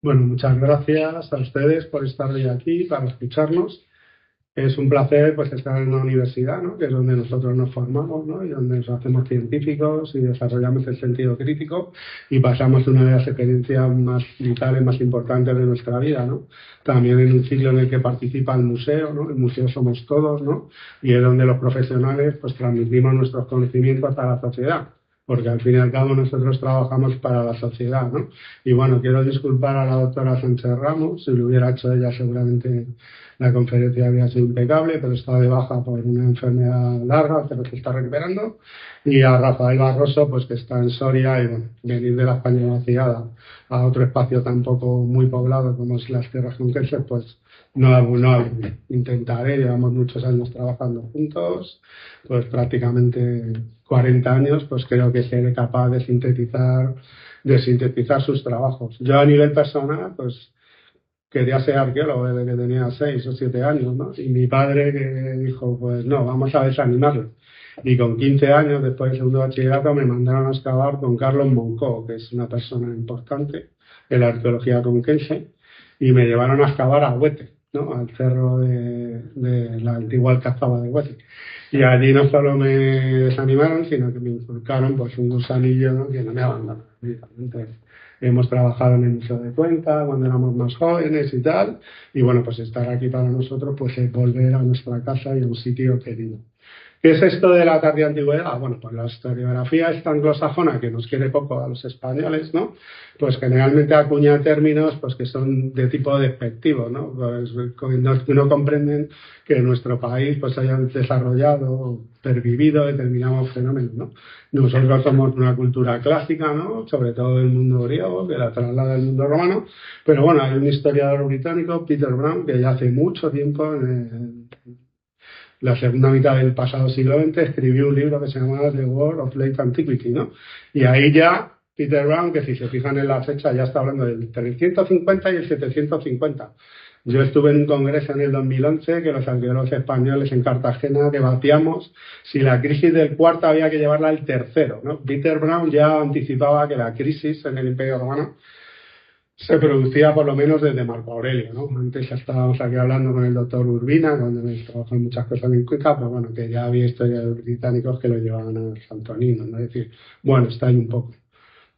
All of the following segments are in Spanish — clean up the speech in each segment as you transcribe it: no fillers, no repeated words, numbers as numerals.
Bueno, muchas gracias a ustedes por estar hoy aquí, para escucharnos. Es un placer pues estar en una universidad, ¿no? Que es donde nosotros nos formamos, ¿no? Y donde nos hacemos científicos y desarrollamos el sentido crítico y pasamos una de las experiencias más vitales, más importantes de nuestra vida, ¿no? También en un ciclo en el que participa el museo, ¿no? El museo somos todos, ¿no? Y es donde los profesionales pues transmitimos nuestros conocimientos a la sociedad, porque al fin y al cabo nosotros trabajamos para la sociedad, ¿no? Y bueno, quiero disculpar a la doctora Sánchez Ramos. Si lo hubiera hecho ella seguramente la conferencia habría sido impecable, pero está de baja por una enfermedad larga, pero se está recuperando. Y a Rafael Barroso, pues que está en Soria, y bueno, venir de la España vaciada a otro espacio tampoco muy poblado como es las tierras conquenses, pues no intentaré. Llevamos muchos años trabajando juntos, pues prácticamente 40 años, pues creo que seré capaz de sintetizar sus trabajos. Yo a nivel personal, pues quería ser arqueólogo desde que tenía 6 o 7 años, ¿no? Y mi padre que dijo, pues no, vamos a desanimarlo. Y con 15 años, después del segundo bachillerato, me mandaron a excavar con Carlos Moncó, que es una persona importante en la arqueología conquense, y me llevaron a excavar a Huete, ¿no? Al cerro de la antigua alcazaba de Huete. Y allí no solo me desanimaron, sino que me inculcaron pues un gusanillo, ¿no? Que no me abandonó. Entonces, hemos trabajado en el Museo de Cuenca cuando éramos más jóvenes y tal. Y bueno, pues estar aquí para nosotros pues es volver a nuestra casa y a un sitio querido. ¿Qué es esto de la tardía antigüedad? Bueno, pues la historiografía esta anglosajona que nos quiere poco a los españoles, ¿no? Pues generalmente acuña términos pues que son de tipo despectivo, ¿no? Pues no comprenden que en nuestro país pues hayan desarrollado, pervivido determinados fenómenos, ¿no? Nosotros somos una cultura clásica, ¿no? Sobre todo del mundo griego, que la traslada al mundo romano, pero bueno, hay un historiador británico, Peter Brown, que ya hace mucho tiempo, en la segunda mitad del pasado siglo XX, escribió un libro que se llamaba The World of Late Antiquity, ¿no? Y ahí ya Peter Brown, que si se fijan en la fecha, ya está hablando del 350 y el 750. Yo estuve en un congreso en el 2011 que los arqueólogos españoles en Cartagena debatíamos si la crisis del cuarto había que llevarla al tercero, ¿no? Peter Brown ya anticipaba que la crisis en el Imperio Romano se producía por lo menos desde Marco Aurelio, ¿no? Antes ya estábamos aquí hablando con el doctor Urbina, cuando trabajó en muchas cosas en Cuenca, pues bueno, que ya había historiadores británicos que lo llevaban a Santonino, ¿no? Es decir, bueno, está ahí un poco.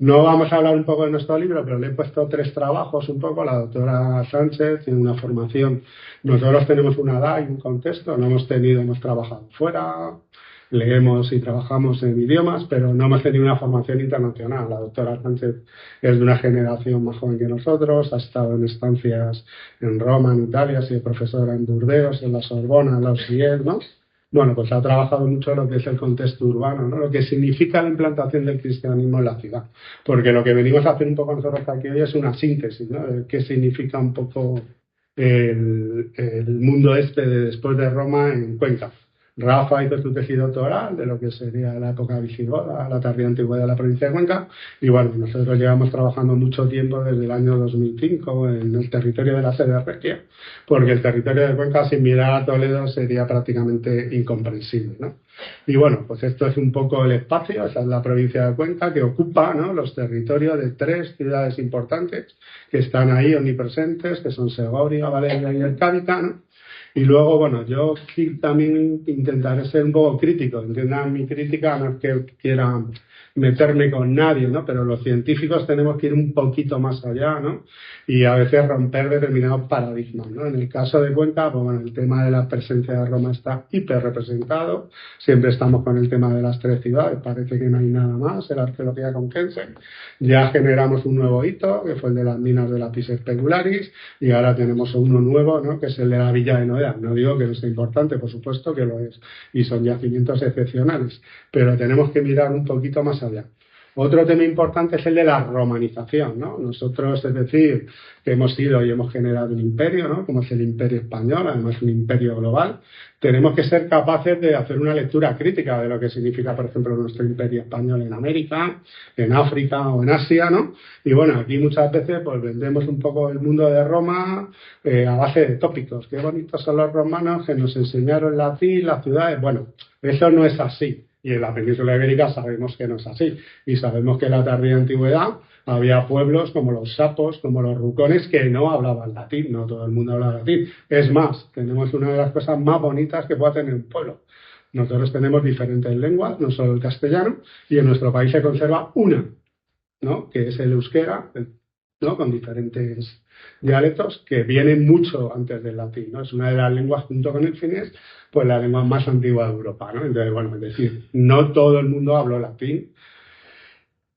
No vamos a hablar un poco de nuestro libro, pero le he puesto 3 trabajos un poco. La doctora Sánchez tiene una formación. Nosotros tenemos una edad y un contexto, no hemos trabajado fuera, leemos y trabajamos en idiomas, pero no hemos tenido una formación internacional. La doctora Sánchez es de una generación más joven que nosotros, ha estado en estancias en Roma, en Italia, ha sido profesora en Burdeos, en la Sorbona, en la UCIEL, ¿no? Bueno, pues ha trabajado mucho lo que es el contexto urbano, ¿no? Lo que significa la implantación del cristianismo en la ciudad. Porque lo que venimos a hacer un poco nosotros aquí hoy es una síntesis, ¿no? De qué significa un poco el mundo este de después de Roma en Cuenca. Rafa hizo su tesis doctoral de lo que sería la época visigoda, la tardía antigüedad de la provincia de Cuenca, y bueno, nosotros llevamos trabajando mucho tiempo desde el año 2005 en el territorio de la sede regia, porque el territorio de Cuenca sin mirar a Toledo sería prácticamente incomprensible, ¿no? Y bueno, pues esto es un poco el espacio, esa es la provincia de Cuenca que ocupa, ¿no?, los territorios de 3 ciudades importantes que están ahí omnipresentes, que son Segovia, Valencia y el Cádiz, ¿no? Y luego, bueno, yo también intentaré ser un poco crítico. Entiendan mi crítica, no es que quiera meterme con nadie, ¿no? Pero los científicos tenemos que ir un poquito más allá, ¿no? Y a veces romper determinados paradigmas, ¿no? En el caso de Cuenca, pues bueno, el tema de la presencia de Roma está hiper representado. Siempre estamos con el tema de las 3 ciudades. Parece que no hay nada más en la arqueología conquense. Ya generamos un nuevo hito, que fue el de las minas de Lapis Specularis, y ahora tenemos uno nuevo, ¿no?, que es el de la Villa de Noeda. No digo que no sea importante, por supuesto que lo es, y son yacimientos excepcionales, pero tenemos que mirar un poquito más allá. Otro tema importante es el de la romanización, ¿no? Nosotros, es decir, que hemos sido y hemos generado un imperio, ¿no?, como es el Imperio Español, además un imperio global. Tenemos que ser capaces de hacer una lectura crítica de lo que significa, por ejemplo, nuestro Imperio Español en América, en África o en Asia, ¿no? Y bueno, aquí muchas veces pues vendemos un poco el mundo de Roma a base de tópicos. Qué bonitos son los romanos que nos enseñaron latín, las ciudades. Bueno, eso no es así. Y en la península ibérica sabemos que no es así. Y sabemos que en la tardía antigüedad había pueblos como los sapos, como los rucones, que no hablaban latín, no todo el mundo hablaba latín. Es más, tenemos una de las cosas más bonitas que puede tener un pueblo. Nosotros tenemos diferentes lenguas, no solo el castellano, y en nuestro país se conserva una, ¿no? Que es el euskera, ¿no? Con diferentes dialectos que vienen mucho antes del latín, ¿no? Es una de las lenguas, junto con el finés, pues la lengua más antigua de Europa, ¿no? Entonces, bueno, es decir, no todo el mundo habló latín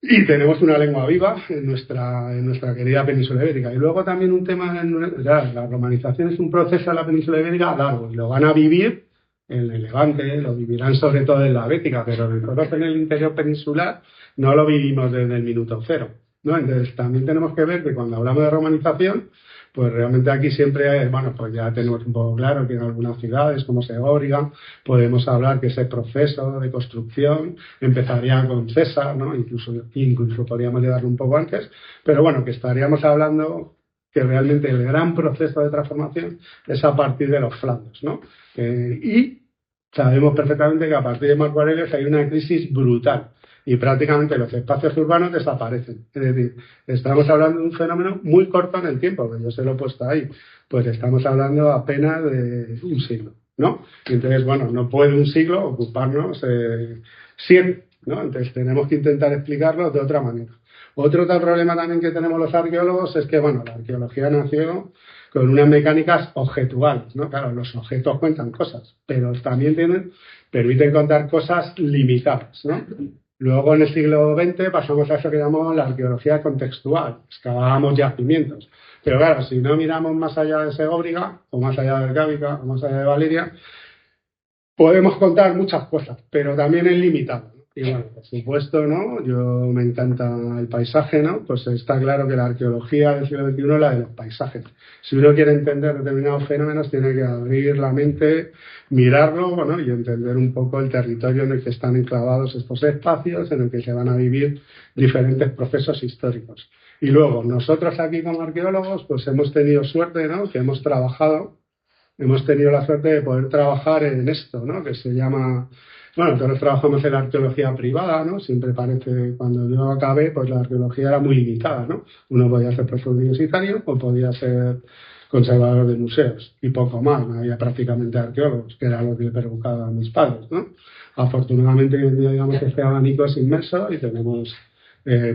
y tenemos una lengua viva en nuestra querida península ibérica. Y luego también un tema, la romanización es un proceso en la península ibérica largo y lo van a vivir en el Levante, lo vivirán sobre todo en la Bética, pero nosotros en el interior peninsular no lo vivimos desde el minuto cero, ¿no? Entonces también tenemos que ver que cuando hablamos de romanización, pues realmente aquí siempre, bueno, pues ya tenemos un poco claro que en algunas ciudades como Segóbriga podemos hablar que ese proceso de construcción empezaría con César, ¿no? Incluso podríamos llegarlo un poco antes, pero bueno, que estaríamos hablando que realmente el gran proceso de transformación es a partir de los Flandos, ¿no? Y sabemos perfectamente que a partir de Marco Aurelio hay una crisis brutal y prácticamente los espacios urbanos desaparecen. Es decir, estamos hablando de un fenómeno muy corto en el tiempo, que yo se lo he puesto ahí, pues estamos hablando apenas de un siglo, ¿no? Entonces, bueno, no puede un siglo ocuparnos 100, ¿no? Entonces tenemos que intentar explicarlo de otra manera. Otro tal problema también que tenemos los arqueólogos es que, bueno, la arqueología nació con unas mecánicas objetuales, ¿no? Claro, los objetos cuentan cosas, pero también permiten contar cosas limitadas, ¿no? Luego en el siglo XX pasamos a eso que llamamos la arqueología contextual, excavábamos yacimientos. Pero claro, si no miramos más allá de Segóbriga, o más allá de Ergávica, o más allá de Valeria, podemos contar muchas cosas, pero también es limitado, ¿no? Y bueno, por supuesto, ¿no? Yo me encanta el paisaje, ¿no? Pues está claro que la arqueología del siglo XXI es la de los paisajes. Si uno quiere entender determinados fenómenos, tiene que abrir la mente, mirarlo, ¿no? Y entender un poco el territorio en el que están enclavados estos espacios, en el que se van a vivir diferentes procesos históricos. Y luego, nosotros aquí como arqueólogos, pues hemos tenido suerte, ¿no? Que hemos tenido la suerte de poder trabajar en esto, ¿no? Que se llama, bueno, todos trabajamos en la arqueología privada, ¿no? Siempre parece, cuando yo acabé, pues la arqueología era muy limitada, ¿no? Uno podía ser profesor universitario o podía ser conservador de museos y poco más, no había prácticamente arqueólogos, que era lo que le preocupaba a mis padres, ¿no? Afortunadamente, hoy en día, digamos, este abanico es inmenso y tenemos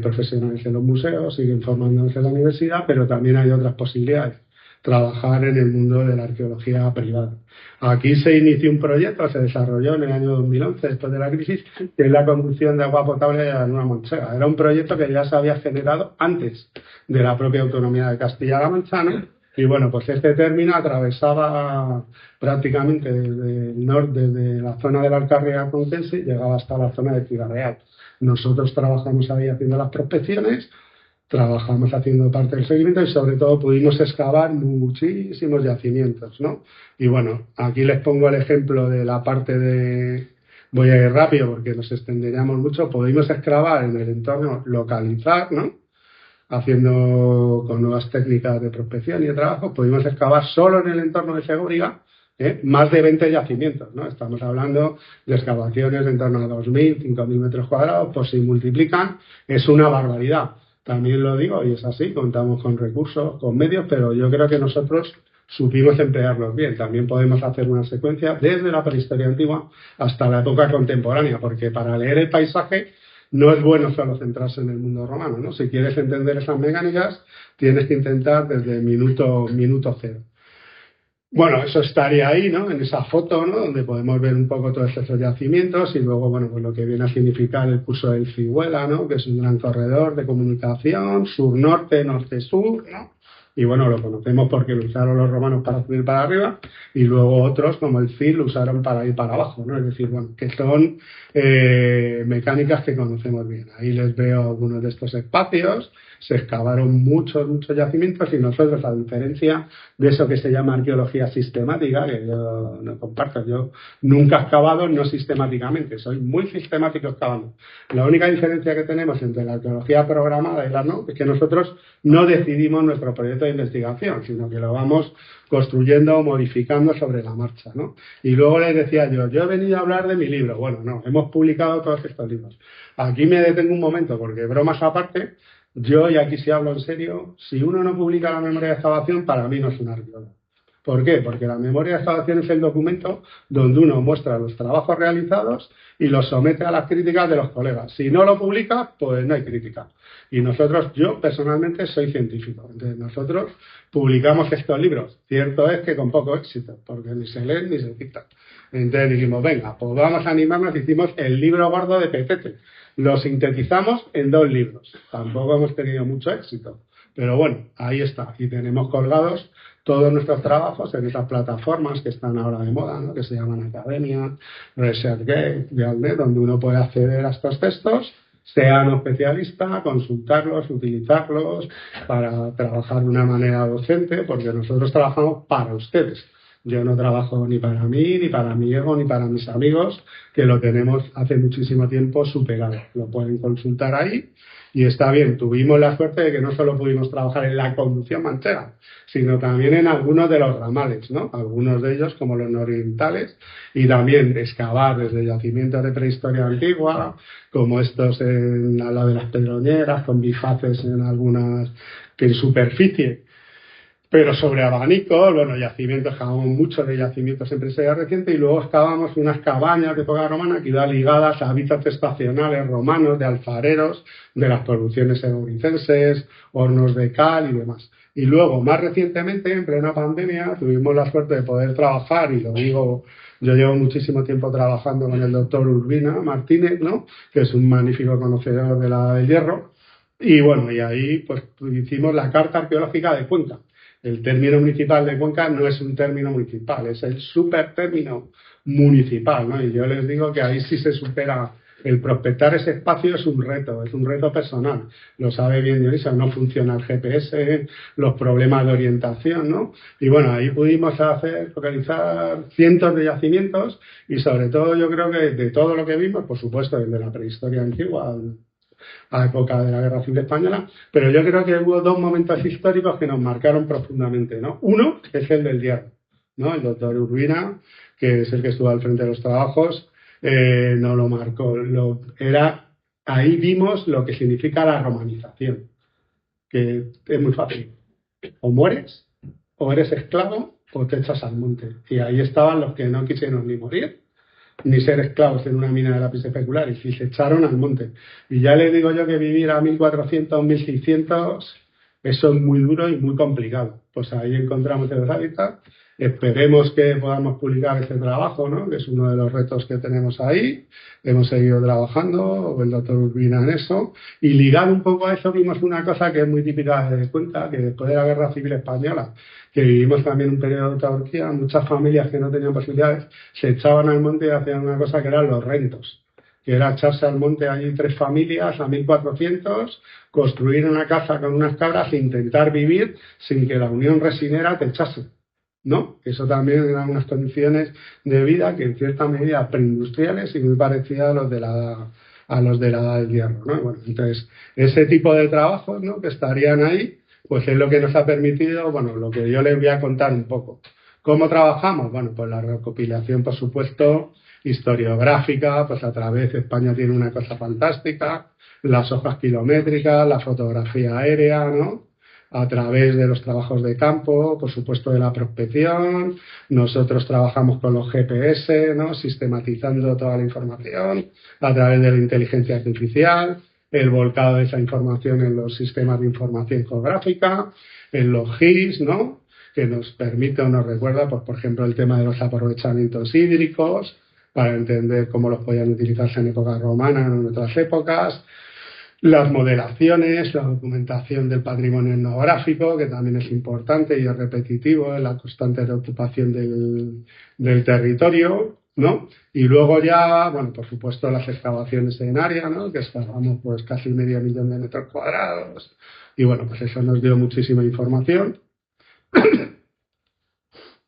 profesionales en los museos, siguen formándose en la universidad, pero también hay otras posibilidades. Trabajar en el mundo de la arqueología privada. Aquí se inició un proyecto, se desarrolló en el año 2011, después de la crisis, que es la conducción de agua potable de la Nueva Manchega. Era un proyecto que ya se había generado antes de la propia autonomía de Castilla-La Mancha, ¿no? Y bueno, pues este término atravesaba prácticamente desde el norte, desde la zona de la Alcarria conquense, y llegaba hasta la zona de Ciudad Real. Nosotros trabajamos ahí haciendo las prospecciones, trabajamos haciendo parte del seguimiento y sobre todo pudimos excavar muchísimos yacimientos, ¿no? Y bueno, aquí les pongo el ejemplo de la parte de... Voy a ir rápido porque nos extenderíamos mucho. Pudimos excavar en el entorno, localizar, ¿no? Haciendo con nuevas técnicas de prospección y de trabajo, pudimos excavar solo en el entorno de Segóbriga más de 20 yacimientos, ¿no? Estamos hablando de excavaciones en torno a 2.000, 5.000 metros cuadrados, pues si multiplican es una barbaridad. También lo digo, y es así, contamos con recursos, con medios, pero yo creo que nosotros supimos emplearlos bien. También podemos hacer una secuencia desde la prehistoria antigua hasta la época contemporánea, porque para leer el paisaje no es bueno solo centrarse en el mundo romano, ¿no? Si quieres entender esas mecánicas, tienes que intentar desde el minuto cero. Bueno, eso estaría ahí, ¿no? En esa foto, ¿no? Donde podemos ver un poco todos estos yacimientos y luego, bueno, pues lo que viene a significar el curso del Cigüela, ¿no? Que es un gran corredor de comunicación, sur-norte, norte-sur, ¿no? Y bueno, lo conocemos porque lo usaron los romanos para subir para arriba y luego otros, como el Cid, lo usaron para ir para abajo, ¿no? Es decir, bueno, que son mecánicas que conocemos bien. Ahí les veo algunos de estos espacios. Se excavaron muchos yacimientos y nosotros, a diferencia de eso que se llama arqueología sistemática, que yo no comparto, yo nunca he excavado no sistemáticamente, soy muy sistemático excavando. La única diferencia que tenemos entre la arqueología programada y la no es que nosotros no decidimos nuestro proyecto proyecto de investigación, sino que lo vamos construyendo o modificando sobre la marcha, ¿no? Y luego les decía yo he venido a hablar de mi libro. Bueno, no, hemos publicado todos estos libros. Aquí me detengo un momento, porque bromas aparte, yo, y aquí sí hablo en serio, si uno no publica la memoria de excavación, para mí no es un arqueólogo. ¿Por qué? Porque la memoria de excavación es el documento donde uno muestra los trabajos realizados y los somete a las críticas de los colegas. Si no lo publica, pues no hay crítica. Y nosotros, yo personalmente soy científico, entonces nosotros publicamos estos libros. Cierto es que con poco éxito, porque ni se leen ni se citan. Entonces dijimos, venga, pues vamos a animarnos, hicimos el libro gordo de Petete. Lo sintetizamos en 2 libros. Tampoco hemos tenido mucho éxito. Pero bueno, ahí está. Y tenemos colgados todos nuestros trabajos en esas plataformas que están ahora de moda, ¿no? Que se llaman Academia, ResearchGate, Realnet, donde uno puede acceder a estos textos, sea un especialista, consultarlos, utilizarlos para trabajar de una manera docente, porque nosotros trabajamos para ustedes. Yo no trabajo ni para mí, ni para mi ego, ni para mis amigos, que lo tenemos hace muchísimo tiempo superado. Lo pueden consultar ahí y está bien. Tuvimos la suerte de que no solo pudimos trabajar en la conducción manchega, sino también en algunos de los ramales, ¿no? Algunos de ellos, como los nororientales, y también excavar desde yacimientos de prehistoria antigua, como estos al lado de las Pedroñeras, con bifaces en algunas, que en superficie, pero sobre abanicos, bueno, yacimientos, excavamos muchos de yacimientos en prehistoria reciente y luego excavamos unas cabañas de época romana que iban ligadas a hábitats estacionales romanos, de alfareros, de las producciones euricenses, hornos de cal y demás. Y luego, más recientemente, en plena pandemia, tuvimos la suerte de poder trabajar, y lo digo, yo llevo muchísimo tiempo trabajando con el doctor Urbina Martínez, ¿no? Que es un magnífico conocedor de la del hierro, y bueno, y ahí pues hicimos la Carta Arqueológica de Cuenca. El término municipal de Cuenca no es un término municipal, es el supertérmino municipal, ¿no? Y yo les digo que ahí sí se supera. El prospectar ese espacio es un reto personal. Lo sabe bien Dionisio, no funciona el GPS, los problemas de orientación, ¿no? Y bueno, ahí pudimos localizar cientos de yacimientos y sobre todo yo creo que de todo lo que vimos, por supuesto, desde la prehistoria antigua a época de la Guerra Civil Española, pero yo creo que hubo 2 momentos históricos que nos marcaron profundamente, ¿no? Uno es el del hierro, ¿no? El doctor Urbina, que es el que estuvo al frente de los trabajos, nos lo marcó. Ahí vimos lo que significa la romanización, que es muy fácil. O mueres, o eres esclavo, o te echas al monte. Y ahí estaban los que no quisieron ni morir, ni ser esclavos en una mina de lápiz especular, y se echaron al monte. Y ya les digo yo que vivir a 1400, 1600, eso es muy duro y muy complicado. Pues ahí encontramos los hábitats. Esperemos que podamos publicar este trabajo, ¿no? Que es uno de los retos que tenemos ahí. Hemos seguido trabajando, el doctor Urbina en eso. Y ligado un poco a eso, vimos una cosa que es muy típica de Cuenca, que después de la Guerra Civil Española, que vivimos también un periodo de autarquía, muchas familias que no tenían posibilidades se echaban al monte y hacían una cosa que eran los rentos, que era echarse al monte allí 3 familias a 1400, construir una casa con unas cabras e intentar vivir sin que la Unión Resinera te echase, ¿no? Eso también eran unas condiciones de vida que en cierta medida preindustriales y muy parecidas a los de la edad del hierro, ¿no? Bueno, entonces, ese tipo de trabajos, ¿no? Que estarían ahí, pues es lo que nos ha permitido, bueno, lo que yo les voy a contar un poco. ¿Cómo trabajamos? Bueno, pues la recopilación, por supuesto, historiográfica, pues a través, España tiene una cosa fantástica, las hojas kilométricas, la fotografía aérea, ¿no? A través de los trabajos de campo, por supuesto de la prospección. Nosotros trabajamos con los GPS, ¿no? Sistematizando toda la información a través de la inteligencia artificial, el volcado de esa información en los sistemas de información geográfica, en los GIS, ¿no? Que nos permite o nos recuerda, pues, por ejemplo, el tema de los aprovechamientos hídricos, para entender cómo los podían utilizarse en época romana, en otras épocas. Las modelaciones, la documentación del patrimonio etnográfico, que también es importante y es repetitivo, en la constante reocupación del territorio, ¿no? Y luego ya, bueno, por supuesto, las excavaciones en área, ¿no? Que excavamos pues casi 500.000 de metros cuadrados. Y bueno, pues eso nos dio muchísima información.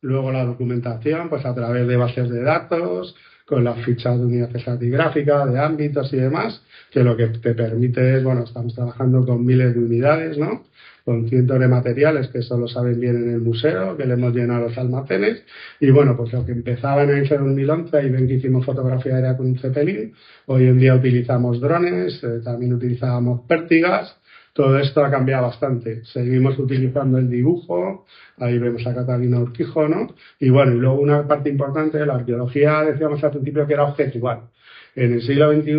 Luego la documentación, pues a través de bases de datos, con las fichas de unidad estratigráfica, de ámbitos y demás, que lo que te permite es, bueno, estamos trabajando con miles de unidades, ¿no? Con cientos de materiales que solo saben bien en el museo, que le hemos llenado los almacenes. Y bueno, pues lo que empezaba en el 2011, ahí ven que hicimos fotografía aérea con un Zeppelin, hoy en día utilizamos drones, también utilizábamos pértigas. Todo esto ha cambiado bastante. Seguimos utilizando el dibujo, ahí vemos a Catalina Urquijo, ¿no? Y bueno, y luego una parte importante de la arqueología, decíamos al principio que era objetual. En el siglo XXI,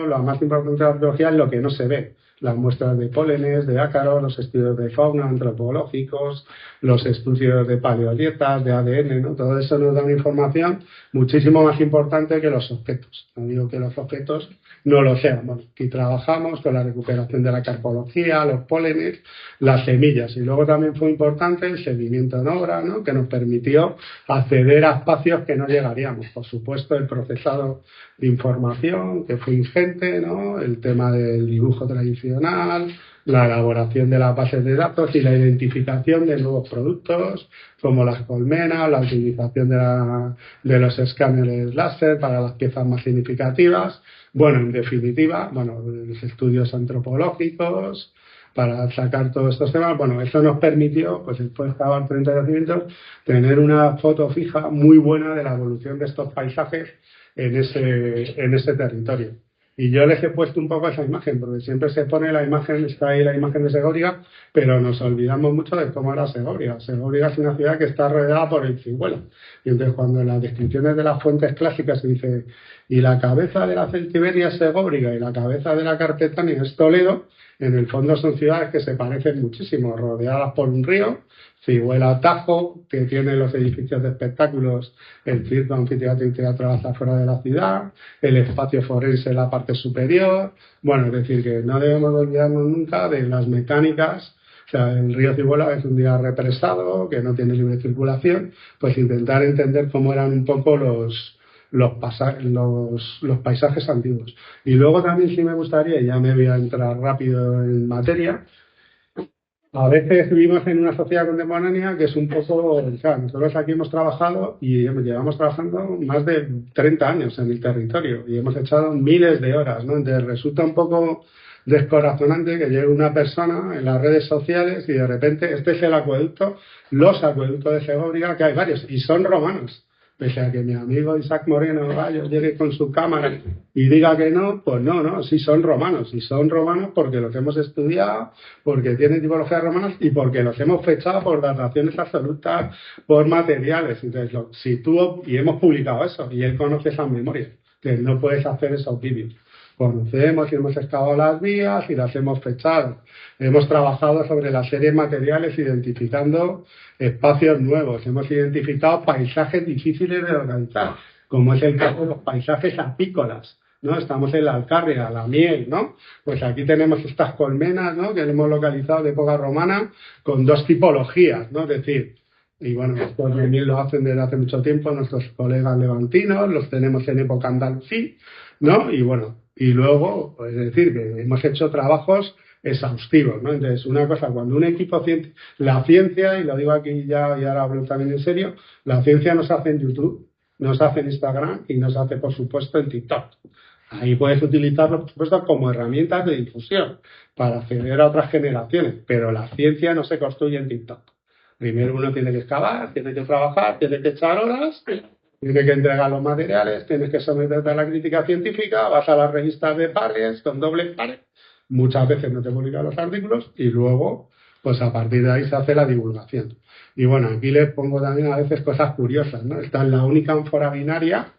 lo más importante de la arqueología es lo que no se ve. Las muestras de pólenes, de ácaros, los estudios de fauna antropológicos, los estudios de paleodietas, de ADN, ¿no? Todo eso nos da una información muchísimo más importante que los objetos. No digo que los objetos no lo sean. Bueno, aquí trabajamos con la recuperación de la carpología, los pólenes, las semillas. Y luego también fue importante el seguimiento en obra, ¿no? Que nos permitió acceder a espacios que no llegaríamos. Por supuesto, el procesado de información, que fue ingente, ¿no? El tema del dibujo tradicional, la elaboración de las bases de datos y la identificación de nuevos productos, como las colmenas, la utilización de los escáneres láser para las piezas más significativas. Bueno, en definitiva, bueno, los estudios antropológicos para sacar todos estos temas. Bueno, eso nos permitió, pues después de acabar 30 yacimientos, tener una foto fija muy buena de la evolución de estos paisajes en ese territorio. Y yo les he puesto un poco esa imagen, porque siempre se pone la imagen, está ahí la imagen de Segóbriga, pero nos olvidamos mucho de cómo era Segóbriga. Segóbriga es una ciudad que está rodeada por el Ciruelo. Y entonces cuando en las descripciones de las fuentes clásicas se dice, y la cabeza de la Celtiberia es Segóbriga y la cabeza de la Carpetania es Toledo, en el fondo son ciudades que se parecen muchísimo, rodeadas por un río, Ciruela Tajo, que tiene los edificios de espectáculos, el circo, anfiteatro y teatro a las afueras de la ciudad, el espacio forense en la parte superior. Bueno, es decir, que no debemos olvidarnos nunca de las mecánicas. O sea, el río Ciruela es un día represado, que no tiene libre circulación, pues intentar entender cómo eran un poco los paisajes antiguos. Y luego también sí me gustaría, y ya me voy a entrar rápido en materia, a veces vivimos en una sociedad contemporánea que es un poco, claro, nosotros aquí hemos trabajado y llevamos trabajando más de 30 años en el territorio y hemos echado miles de horas, ¿no? Entonces resulta un poco descorazonante que llegue una persona en las redes sociales y de repente este es el acueducto, los acueductos de Segóbriga, que hay varios y son romanos. Pese a que mi amigo Isaac Moreno Gallo llegue con su cámara y diga que no, pues no, sí son romanos. Y son romanos porque los hemos estudiado, porque tienen tipologías romanas y porque los hemos fechado por dataciones absolutas, por materiales. Entonces, y hemos publicado eso, y él conoce esas memorias, que no puedes hacer esos vídeos. Conocemos y hemos excavado las vías y las hemos fechado. Hemos trabajado sobre las series materiales identificando espacios nuevos. Hemos identificado paisajes difíciles de localizar, como es el caso de los paisajes apícolas, ¿no? Estamos en la Alcarria, la miel, ¿no? Pues aquí tenemos estas colmenas, ¿no? Que hemos localizado de época romana con dos tipologías, ¿no? Es decir, y bueno, estos de miel lo hacen desde hace mucho tiempo nuestros colegas levantinos, los tenemos en época andalusí, ¿no? Y bueno, y luego, pues, es decir, que hemos hecho trabajos exhaustivos, ¿no? Entonces, una cosa, cuando un equipo la ciencia, y lo digo aquí ya y ahora hablo también en serio, la ciencia no se hace en YouTube, no se hace en Instagram y no se hace, por supuesto, en TikTok. Ahí puedes utilizarlo, por supuesto, como herramientas de difusión para acceder a otras generaciones, pero la ciencia no se construye en TikTok. Primero uno tiene que excavar, tiene que trabajar, tiene que echar horas, tiene que entregar los materiales, tienes que someterte a la crítica científica, vas a las revistas de pares, con doble pares, muchas veces no te publican los artículos y luego, pues a partir de ahí se hace la divulgación. Y bueno, aquí les pongo también a veces cosas curiosas, ¿no? Esta es la única ánfora binaria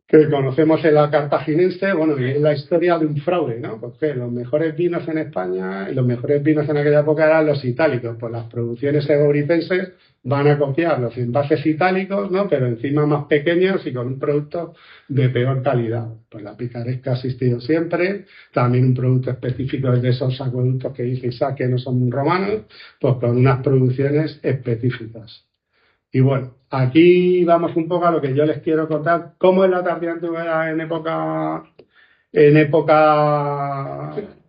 que conocemos en la cartaginense, bueno, y es la historia de un fraude, ¿no? Porque los mejores vinos en España y los mejores vinos en aquella época eran los itálicos, pues las producciones segobricenses van a copiar los envases itálicos, ¿no? Pero encima más pequeños y con un producto de peor calidad. Pues la picaresca ha existido siempre, también un producto específico de esos acueductos que dice Isaac que no son romanos, pues con unas producciones específicas. Y bueno, aquí vamos un poco a lo que yo les quiero contar. ¿Cómo es la Tardía Antigüedad en época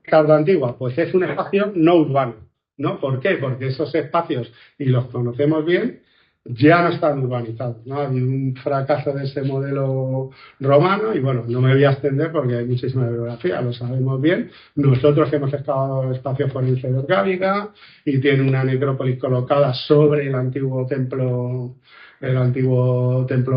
tardoantigua? Pues es un espacio no urbano, ¿no? ¿Por qué? Porque esos espacios, y los conocemos bien, ya no están urbanizados, ¿no? Ha habido un fracaso de ese modelo romano y bueno, no me voy a extender porque hay muchísima bibliografía, lo sabemos bien. Nosotros hemos excavado el espacio forense de Orgávica y tiene una necrópolis colocada sobre el antiguo templo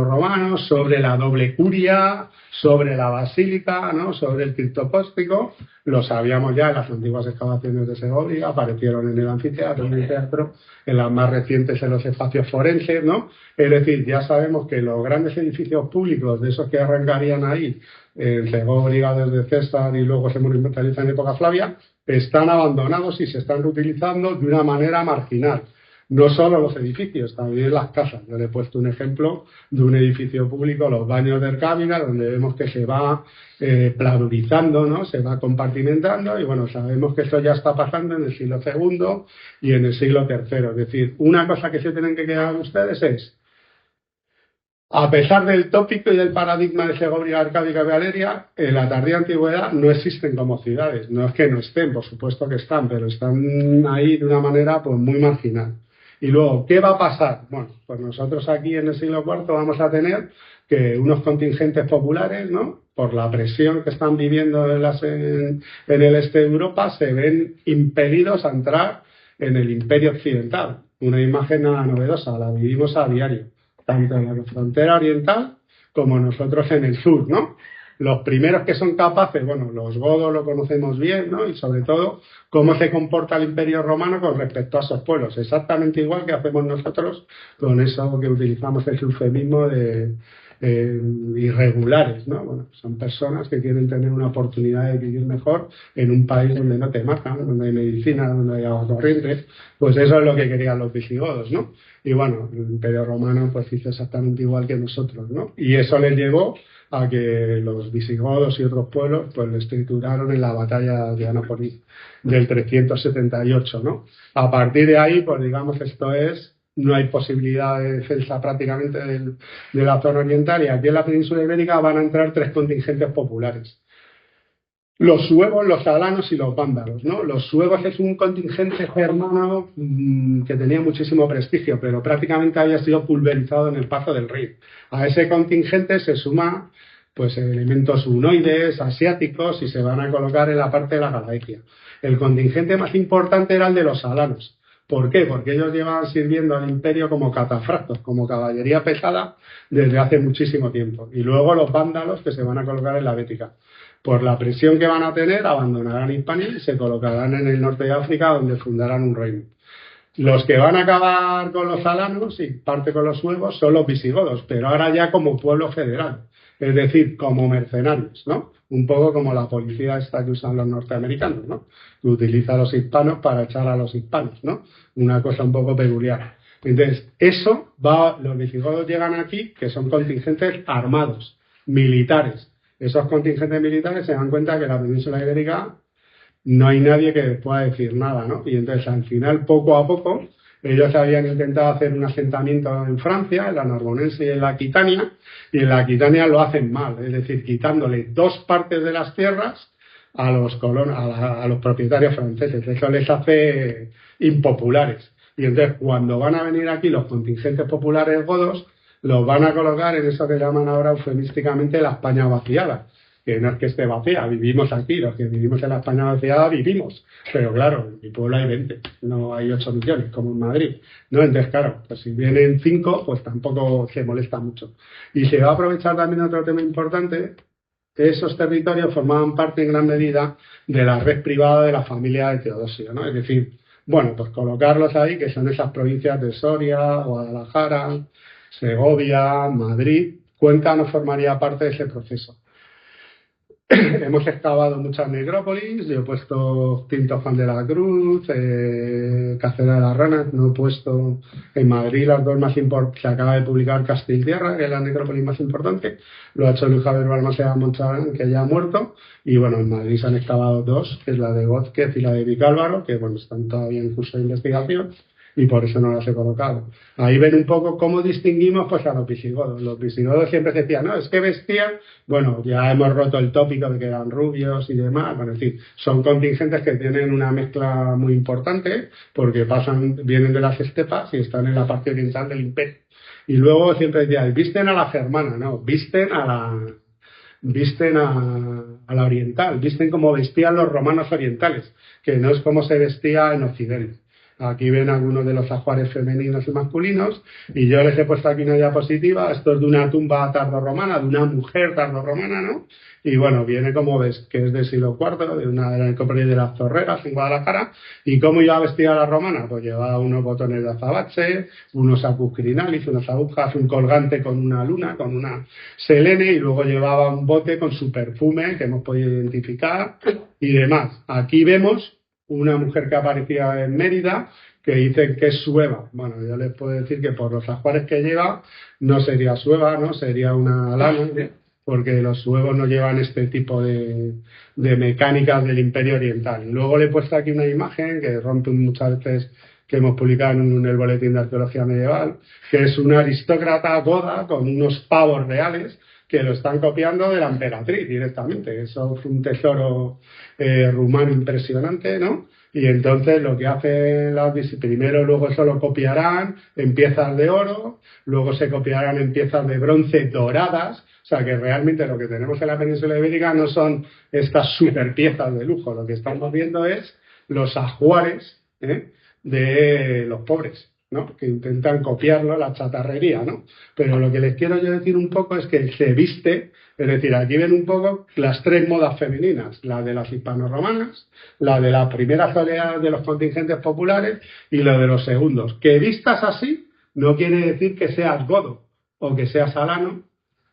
romano, sobre la doble curia, sobre la basílica, ¿no? Sobre el criptopóstico. Lo sabíamos ya en las antiguas excavaciones de Segovia, aparecieron en el anfiteatro, en el teatro, en las más recientes en los espacios forenses, ¿no? Es decir, ya sabemos que los grandes edificios públicos, de esos que arrancarían ahí, en Segovia desde César y luego se monumentalizan en época Flavia, están abandonados y se están reutilizando de una manera marginal. No solo los edificios, también las casas. Yo le he puesto un ejemplo de un edificio público, los baños de Orgávica, donde vemos que se va pladurizando, ¿no? Se va compartimentando y bueno, sabemos que esto ya está pasando en el siglo II y en el siglo III. Es decir, una cosa que se tienen que quedar ustedes es, a pesar del tópico y del paradigma de Segovia, Arcádica y Valeria, en la tardía antigüedad no existen como ciudades. No es que no estén, por supuesto que están, pero están ahí de una manera pues muy marginal. Y luego, ¿qué va a pasar? Bueno, pues nosotros aquí en el siglo IV vamos a tener que unos contingentes populares, ¿no? Por la presión que están viviendo en el este de Europa, se ven impelidos a entrar en el imperio occidental. Una imagen nada novedosa, la vivimos a diario, tanto en la frontera oriental como nosotros en el sur, ¿no? Los primeros que son capaces, bueno, los godos lo conocemos bien, ¿no? Y sobre todo, cómo se comporta el Imperio Romano con respecto a esos pueblos. Exactamente igual que hacemos nosotros con eso que utilizamos el eufemismo de irregulares, ¿no? Bueno, son personas que quieren tener una oportunidad de vivir mejor en un país donde no te matan, donde hay medicina, donde hay agua corriente. Pues eso es lo que querían los visigodos, ¿no? Y bueno, el Imperio Romano pues hizo exactamente igual que nosotros, ¿no? Y eso les llevó a que los visigodos y otros pueblos pues les trituraron en la batalla de Anópolis del 378, ¿no? A partir de ahí, pues digamos, no hay posibilidad de defensa prácticamente de la zona oriental y aquí en la península ibérica van a entrar 3 contingentes populares. Los suevos, los alanos y los vándalos, ¿no? Los suevos es un contingente germano que tenía muchísimo prestigio, pero prácticamente había sido pulverizado en el paso del Rin. A ese contingente se suma pues elementos hunoides, asiáticos y se van a colocar en la parte de la Galaecia. El contingente más importante era el de los alanos. ¿Por qué? Porque ellos llevaban sirviendo al imperio como catafractos, como caballería pesada desde hace muchísimo tiempo. Y luego los vándalos que se van a colocar en la Bética. Por la presión que van a tener, abandonarán Hispania y se colocarán en el norte de África, donde fundarán un reino. Los que van a acabar con los alanos y parte con los suevos son los visigodos, pero ahora ya como pueblo federal, es decir, como mercenarios, ¿no? Un poco como la policía esta que usan los norteamericanos, ¿no? Que utiliza a los hispanos para echar a los hispanos, ¿no? Una cosa un poco peculiar. Entonces, los visigodos llegan aquí, que son contingentes armados, militares. Esos contingentes militares se dan cuenta que en la península ibérica no hay nadie que pueda decir nada, ¿no? Y entonces, al final, poco a poco, ellos habían intentado hacer un asentamiento en Francia, en la Narbonense y en la Aquitania, y en la Aquitania lo hacen mal, es decir, quitándole 2 partes de las tierras a los propietarios franceses. Eso les hace impopulares. Y entonces, cuando van a venir aquí los contingentes populares godos, los van a colocar en eso que llaman ahora eufemísticamente la España vaciada. Que no es que esté vacía, vivimos aquí, los que vivimos en la España vaciada vivimos, pero claro, en mi pueblo hay 20, no hay 8 millones como en Madrid, ¿no? Entonces claro, pues si vienen 5, pues tampoco se molesta mucho. Y se va a aprovechar también otro tema importante, que esos territorios formaban parte en gran medida de la red privada de la familia de Teodosio, ¿no? Es decir, bueno, pues colocarlos ahí, que son esas provincias de Soria, Guadalajara, Segovia, Madrid. Cuenca no formaría parte de ese proceso. Hemos excavado muchas necrópolis, yo he puesto Tinto Juan de la Cruz, Cacera de las Ranas, no he puesto en Madrid las 2 más importantes. Se acaba de publicar Castilla-Tierra, que es la necrópolis más importante, lo ha hecho Luis Javier Balmaseda Moncharán, que ya ha muerto, y bueno, en Madrid se han excavado 2, que es la de Gózquez y la de Vicálvaro, que bueno, están todavía en curso de investigación, y por eso no las he colocado. Ahí ven un poco cómo distinguimos pues a los visigodos. Los visigodos siempre se decían, no, es que vestían, bueno, ya hemos roto el tópico de que eran rubios y demás, bueno, es decir, son contingentes que tienen una mezcla muy importante porque vienen de las estepas y están en la parte oriental del imperio. Y luego siempre decían, visten a la germana, no, visten a la oriental, visten como vestían los romanos orientales, que no es como se vestía en Occidente. Aquí ven algunos de los ajuares femeninos y masculinos, y yo les he puesto aquí una diapositiva. Esto es de una tumba tardorromana, de una mujer tardorromana, ¿no? Y bueno, viene como ves, que es del siglo IV, de una de la necrópolis de las Zorreras, en Guadalajara. ¿Y cómo iba vestida la romana? Pues llevaba unos botones de azabache, unos apus crinalis, unas agujas, un colgante con una luna, con una selene, y luego llevaba un bote con su perfume, que hemos podido identificar, y demás. Aquí vemos una mujer que aparecía en Mérida, que dicen que es sueva. Bueno, yo les puedo decir que por los ajuares que lleva, no sería sueva, ¿no? Sería una lana, porque los suevos no llevan este tipo de mecánicas del Imperio Oriental. Y luego le he puesto aquí una imagen que rompe muchas veces, que hemos publicado en el Boletín de Arqueología Medieval, que es una aristócrata goda con unos pavos reales que lo están copiando de la emperatriz directamente. Eso es un tesoro rumano impresionante, ¿no? Y entonces lo que hacen primero luego eso lo copiarán en piezas de oro, luego se copiarán en piezas de bronce doradas. O sea que realmente lo que tenemos en la península ibérica no son estas super piezas de lujo, lo que estamos viendo es los ajuares de los pobres, ¿no? Que intentan copiarlo, la chatarrería, ¿no? Pero lo que les quiero yo decir un poco es que se viste, es decir, aquí ven un poco las tres modas femeninas, la de las hispano-romanas, la de la primera oleada de los contingentes populares y la de los segundos. Que vistas así no quiere decir que seas godo o que seas alano,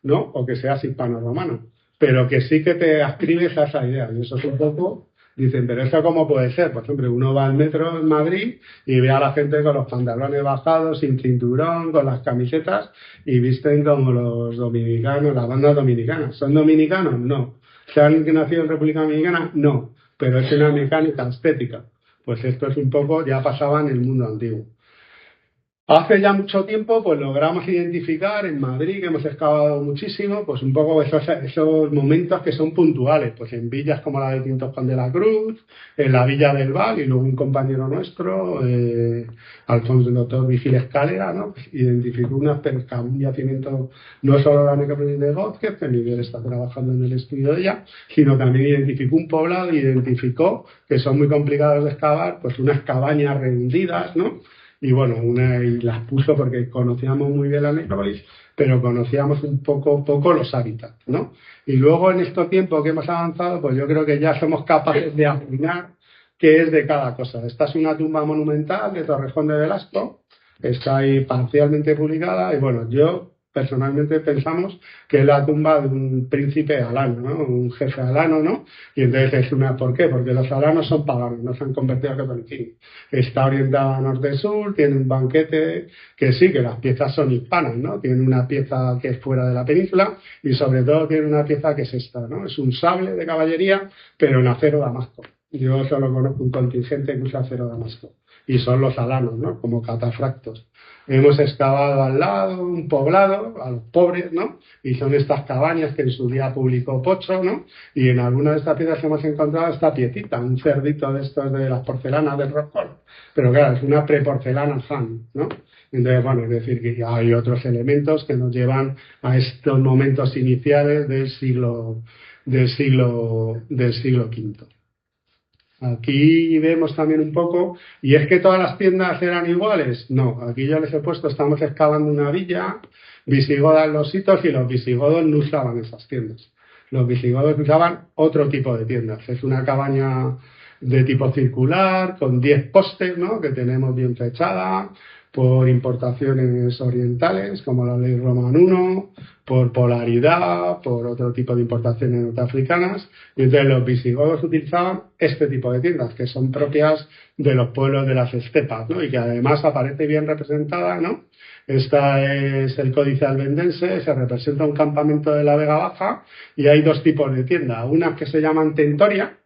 ¿no? O que seas hispano-romano, pero que sí que te adscribes a esa idea. Y eso es un poco... Dicen, pero ¿eso cómo puede ser? Por ejemplo, uno va al metro en Madrid y ve a la gente con los pantalones bajados, sin cinturón, con las camisetas y visten como los dominicanos, las bandas dominicanas. ¿Son dominicanos? No. ¿Se han nacido en República Dominicana? No. Pero es una mecánica estética. Pues esto es un poco, ya pasaba en el mundo antiguo. Hace ya mucho tiempo, pues logramos identificar en Madrid, que hemos excavado muchísimo, pues un poco esos momentos que son puntuales, pues en villas como la de Tintos Juan de la Cruz, en la villa del Val, y luego un compañero nuestro, Alfonso, el doctor Vigil Escalera, ¿no? Pues identificó un yacimiento, no solo la necrópolis de Gómez, que Miguel está trabajando en el estudio de ella, sino también identificó un poblado, identificó que son muy complicados de excavar, pues unas cabañas rendidas, ¿no? Y bueno, y las puso porque conocíamos muy bien la necrópolis, pero conocíamos un poco los hábitats, ¿no? Y luego en este tiempo que hemos avanzado, pues yo creo que ya somos capaces de afinar qué es de cada cosa. Esta es una tumba monumental de Torrejón de Velasco, está ahí parcialmente publicada, y bueno, yo personalmente pensamos que es la tumba de un príncipe alano, ¿no? Un jefe alano, ¿no? Y entonces ¿por qué? Porque los alanos son paganos, no se han convertido a catolicismo. Está orientada a norte-sur, tiene un banquete, que sí, que las piezas son hispanas, ¿no? Tiene una pieza que es fuera de la península y sobre todo tiene una pieza que es esta, ¿no? Es un sable de caballería, pero en acero damasco. Yo solo conozco un contingente que usa acero damasco. Y son los alanos, ¿no? Como catafractos. Hemos excavado al lado un poblado, a los pobres, ¿no? Y son estas cabañas que en su día publicó Pocho, ¿no? Y en alguna de estas piezas hemos encontrado esta piecita, un cerdito de estos de las porcelanas del Roscón. Pero claro, es una preporcelana Han, ¿no? Entonces, bueno, es decir, que hay otros elementos que nos llevan a estos momentos iniciales del siglo V. Aquí vemos también un poco, y es que todas las tiendas eran iguales. No, aquí yo les he puesto, estamos excavando una villa visigoda en los sitios y los visigodos no usaban esas tiendas. Los visigodos usaban otro tipo de tiendas. Es una cabaña de tipo circular, con 10 postes, ¿no? Que tenemos bien fechada, por importaciones orientales, como la ley Roman I, por polaridad, por otro tipo de importaciones norteafricanas. Y entonces los visigodos utilizaban este tipo de tiendas, que son propias de los pueblos de las estepas, ¿no? Y que además aparece bien representada, ¿no? Esta es el Códice Albendense, se representa un campamento de la Vega Baja y hay dos tipos de tiendas. Unas que se llaman tentoria,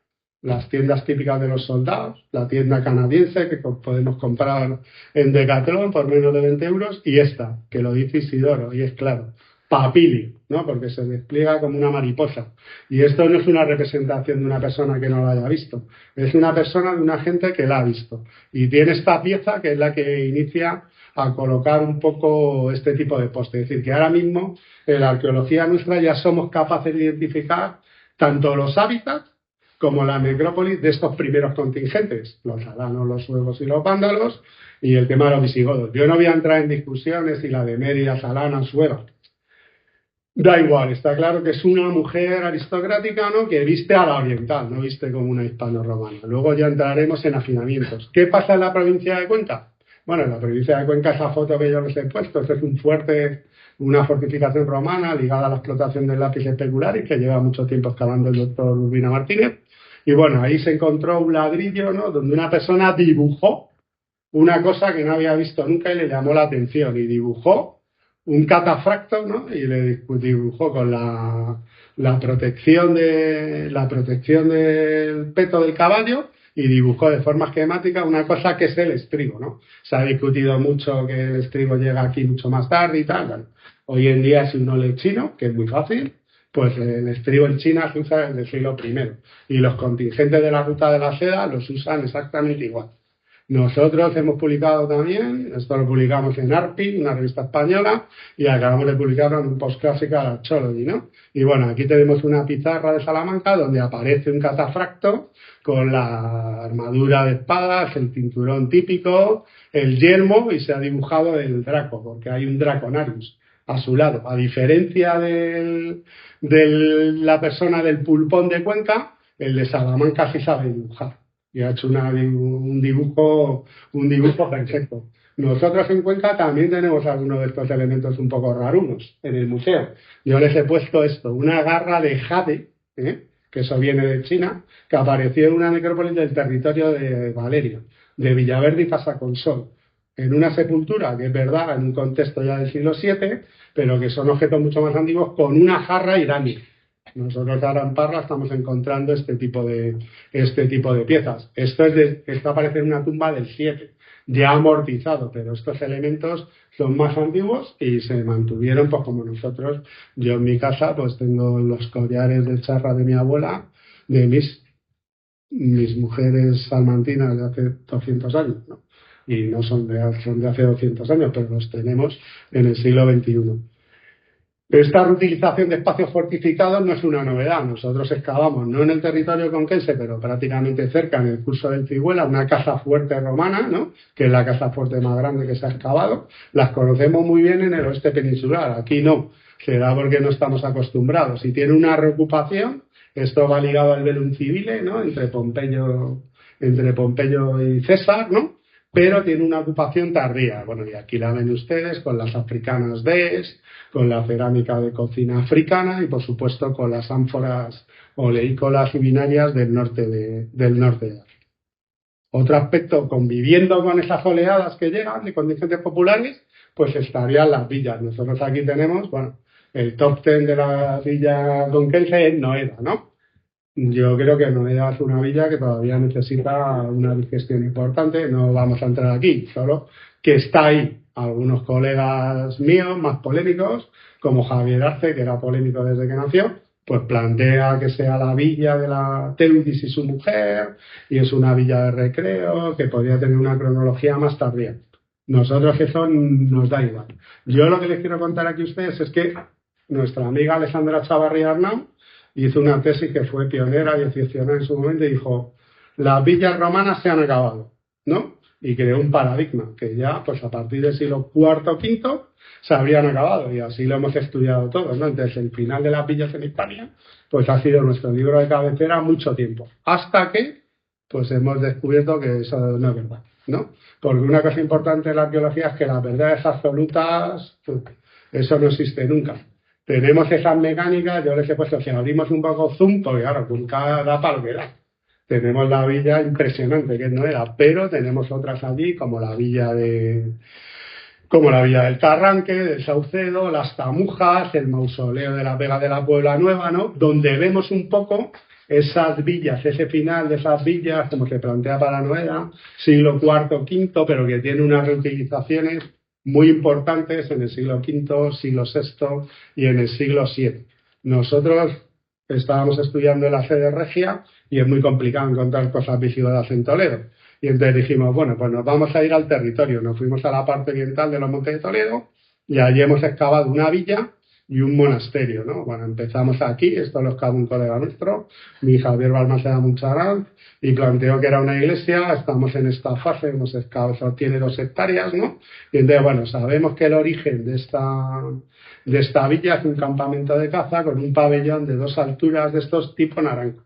las tiendas típicas de los soldados, la tienda canadiense que podemos comprar en Decathlon por menos de 20 euros, y esta, que lo dice Isidoro, y es claro, papili, ¿no? Porque se despliega como una mariposa. Y esto no es una representación de una persona que no la haya visto, es una persona de una gente que la ha visto. Y tiene esta pieza que es la que inicia a colocar un poco este tipo de poste. Es decir, que ahora mismo en la arqueología nuestra ya somos capaces de identificar tanto los hábitats como la necrópolis de estos primeros contingentes, los alanos, los suevos y los vándalos, y el tema de los visigodos. Yo no voy a entrar en discusiones si la de Mérida, Alana, Sueva. Da igual, está claro que es una mujer aristocrática, ¿no?, que viste a la oriental, no viste como una hispano-romana. Luego ya entraremos en afinamientos. ¿Qué pasa en la provincia de Cuenca? Bueno, en la provincia de Cuenca, esa foto que yo les he puesto, este es un fuerte, una fortificación romana ligada a la explotación del lápiz especular y que lleva mucho tiempo excavando el doctor Urbina Martínez. Y bueno, ahí se encontró un ladrillo, ¿no?, donde una persona dibujó una cosa que no había visto nunca y le llamó la atención, y dibujó un catafracto, ¿no?, y le dibujó con la protección del peto del caballo, y dibujó de forma esquemática una cosa que es el estribo, ¿no? Se ha discutido mucho que el estribo llega aquí mucho más tarde y tal. Bueno, hoy en día, si uno lee chino, que es muy fácil, pues el estribo en China se usa desde el siglo I, y los contingentes de la Ruta de la Seda los usan exactamente igual. Nosotros hemos publicado también, esto lo publicamos en ARPI, una revista española, y acabamos de publicarlo en un Postclassical Archaeology, ¿no? Y bueno, aquí tenemos una pizarra de Salamanca donde aparece un catafracto con la armadura de espadas, el cinturón típico, el yelmo, y se ha dibujado el Draco, porque hay un Draconarius a su lado. A diferencia de la persona del pulpón de Cuenca, el de Salamanca sí sabe dibujar. Y ha hecho un dibujo perfecto. Nosotros en Cuenca también tenemos algunos de estos elementos un poco rarunos en el museo. Yo les he puesto esto, una garra de jade, que eso viene de China, que apareció en una necrópolis del territorio de Valerio, de Villaverde y Pasaconsol, en una sepultura que es verdad, en un contexto ya del siglo VII, pero que son objetos mucho más antiguos, con una jarra iraní. Nosotros ahora en Parla estamos encontrando este tipo de piezas. Esto aparece en una tumba del 7, ya amortizado, pero estos elementos son más antiguos y se mantuvieron, pues como nosotros. Yo en mi casa pues tengo los collares de charra de mi abuela, de mis mujeres salmantinas de hace 200 años, ¿no? Y no son de hace 200 años, pero los tenemos en el siglo XXI. Esta reutilización de espacios fortificados no es una novedad. Nosotros excavamos, no en el territorio conquense, pero prácticamente cerca, en el curso del Cigüela, una casa fuerte romana, ¿no?, que es la casa fuerte más grande que se ha excavado. Las conocemos muy bien en el oeste peninsular. Aquí no, será porque no estamos acostumbrados. Y tiene una reocupación. Esto va ligado al velum civile, ¿no?, entre Pompeyo y César, ¿no?, pero tiene una ocupación tardía. Bueno, y aquí la ven ustedes con las africanas Ds, con la cerámica de cocina africana y, por supuesto, con las ánforas oleícolas y binarias del norte de África. Otro aspecto, conviviendo con esas oleadas que llegan de contingentes populares, pues estarían las villas. Nosotros aquí tenemos, bueno, el top 10 de la villa conquense es Noeda, ¿no? Yo creo que Noeda es una villa que todavía necesita una digestión importante. No vamos a entrar aquí, solo que está ahí. Algunos colegas míos más polémicos, como Javier Arce, que era polémico desde que nació, pues plantea que sea la villa de la Teudis y su mujer, y es una villa de recreo, que podría tener una cronología más tardía. Nosotros eso nos da igual. Yo lo que les quiero contar aquí a ustedes es que nuestra amiga Alessandra Chavarría Arnau hizo una tesis que fue pionera y excepcional en su momento y dijo: las villas romanas se han acabado, ¿no? Y creó un paradigma que ya, pues a partir del siglo IV o V, se habrían acabado, y así lo hemos estudiado todos, ¿no? Entonces, el final de las villas en Hispania, pues ha sido nuestro libro de cabecera mucho tiempo, hasta que, pues hemos descubierto que eso no es verdad, ¿no? Porque una cosa importante en la arqueología es que las verdades absolutas, eso no existe nunca. Tenemos esas mecánicas. Yo les he puesto, si abrimos un poco zoom, porque claro, nunca da para lo que da. Tenemos la villa impresionante, que no era, pero tenemos otras allí, como la villa del Carranque, del Saucedo, las Tamujas, el mausoleo de la Vega de la Puebla Nueva, ¿no?, donde vemos un poco esas villas, ese final de esas villas, como se plantea para Noeda, siglo IV, V, pero que tiene unas reutilizaciones muy importantes en el siglo V, siglo VI y en el siglo VII. Nosotros estábamos estudiando en la sede regia y es muy complicado encontrar cosas visigodas en Toledo. Y entonces dijimos, bueno, pues nos vamos a ir al territorio. Nos fuimos a la parte oriental de los Montes de Toledo y allí hemos excavado una villa y un monasterio, ¿no? Bueno, empezamos aquí, esto lo excavó un colega nuestro, mi Javier Balmaceda Muncharán, y planteó que era una iglesia. Estamos en esta fase, hemos excavado, eso tiene 2 hectáreas, ¿no? Y entonces, bueno, sabemos que el origen de esta villa es un campamento de caza con un pabellón de 2 alturas de estos tipo naranjo.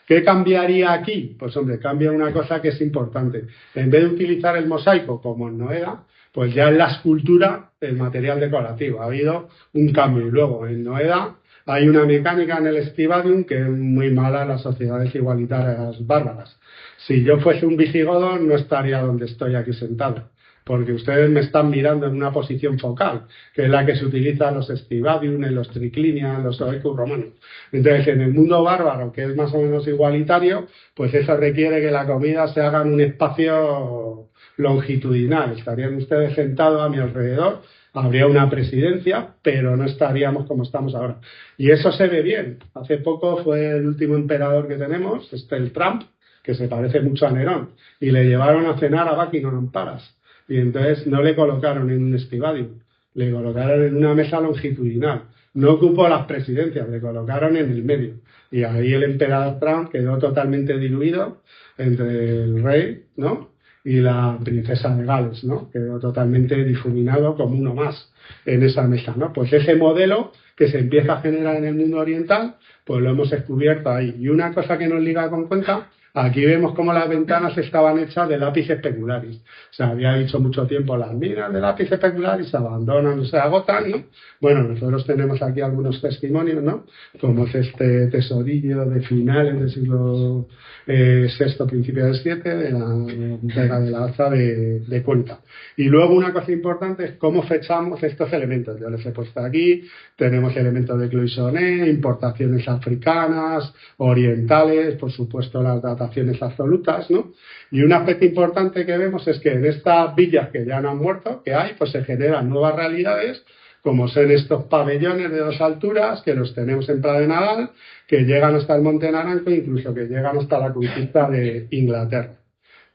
¿Qué cambiaría aquí? Pues hombre, cambia una cosa que es importante. En vez de utilizar el mosaico como en Noeda, pues ya en la escultura el material decorativo. Ha habido un cambio. Y luego en Noeda hay una mecánica en el Stibadium que es muy mala en las sociedades igualitarias bárbaras. Si yo fuese un visigodo no estaría donde estoy aquí sentado, porque ustedes me están mirando en una posición focal, que es la que se utiliza en los Stibadium, en los Triclinia, en los Oecus romanos. Entonces, en el mundo bárbaro, que es más o menos igualitario, pues eso requiere que la comida se haga en un espacio longitudinal. Estarían ustedes sentados a mi alrededor, habría una presidencia, pero no estaríamos como estamos ahora. Y eso se ve bien. Hace poco fue el último emperador que tenemos, el Trump, que se parece mucho a Nerón, y le llevaron a cenar a Buckingham Palace. Y entonces no le colocaron en un Stibadium, le colocaron en una mesa longitudinal. No ocupó las presidencias, le colocaron en el medio. Y ahí el emperador Trump quedó totalmente diluido entre el rey, ¿no?, y la princesa de Gales, ¿no?, quedó totalmente difuminado como uno más en esa mesa, ¿no? Pues ese modelo que se empieza a generar en el mundo oriental, pues lo hemos descubierto ahí. Y una cosa que nos liga con Cuenca, aquí vemos cómo las ventanas estaban hechas de lápiz specularis. Se había dicho mucho tiempo, las minas de lápiz specularis se abandonan, se agotan, ¿no? Bueno, nosotros tenemos aquí algunos testimonios, ¿no?, como es este tesorillo de finales del siglo VI, principio del VII, de la alza de Cuenca. Y luego una cosa importante es cómo fechamos estos elementos. Yo les he puesto aquí, tenemos elementos de cloisonné, importaciones africanas, orientales, por supuesto las dataciones absolutas, ¿no? Y un aspecto importante que vemos es que en estas villas que ya no han muerto, que hay, pues se generan nuevas realidades, como son estos pabellones de 2 alturas, que los tenemos en Pla de Nadal, que llegan hasta el Monte Naranco, incluso que llegan hasta la conquista de Inglaterra.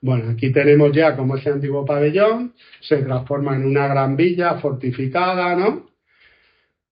Bueno, aquí tenemos ya como ese antiguo pabellón se transforma en una gran villa fortificada, ¿no?,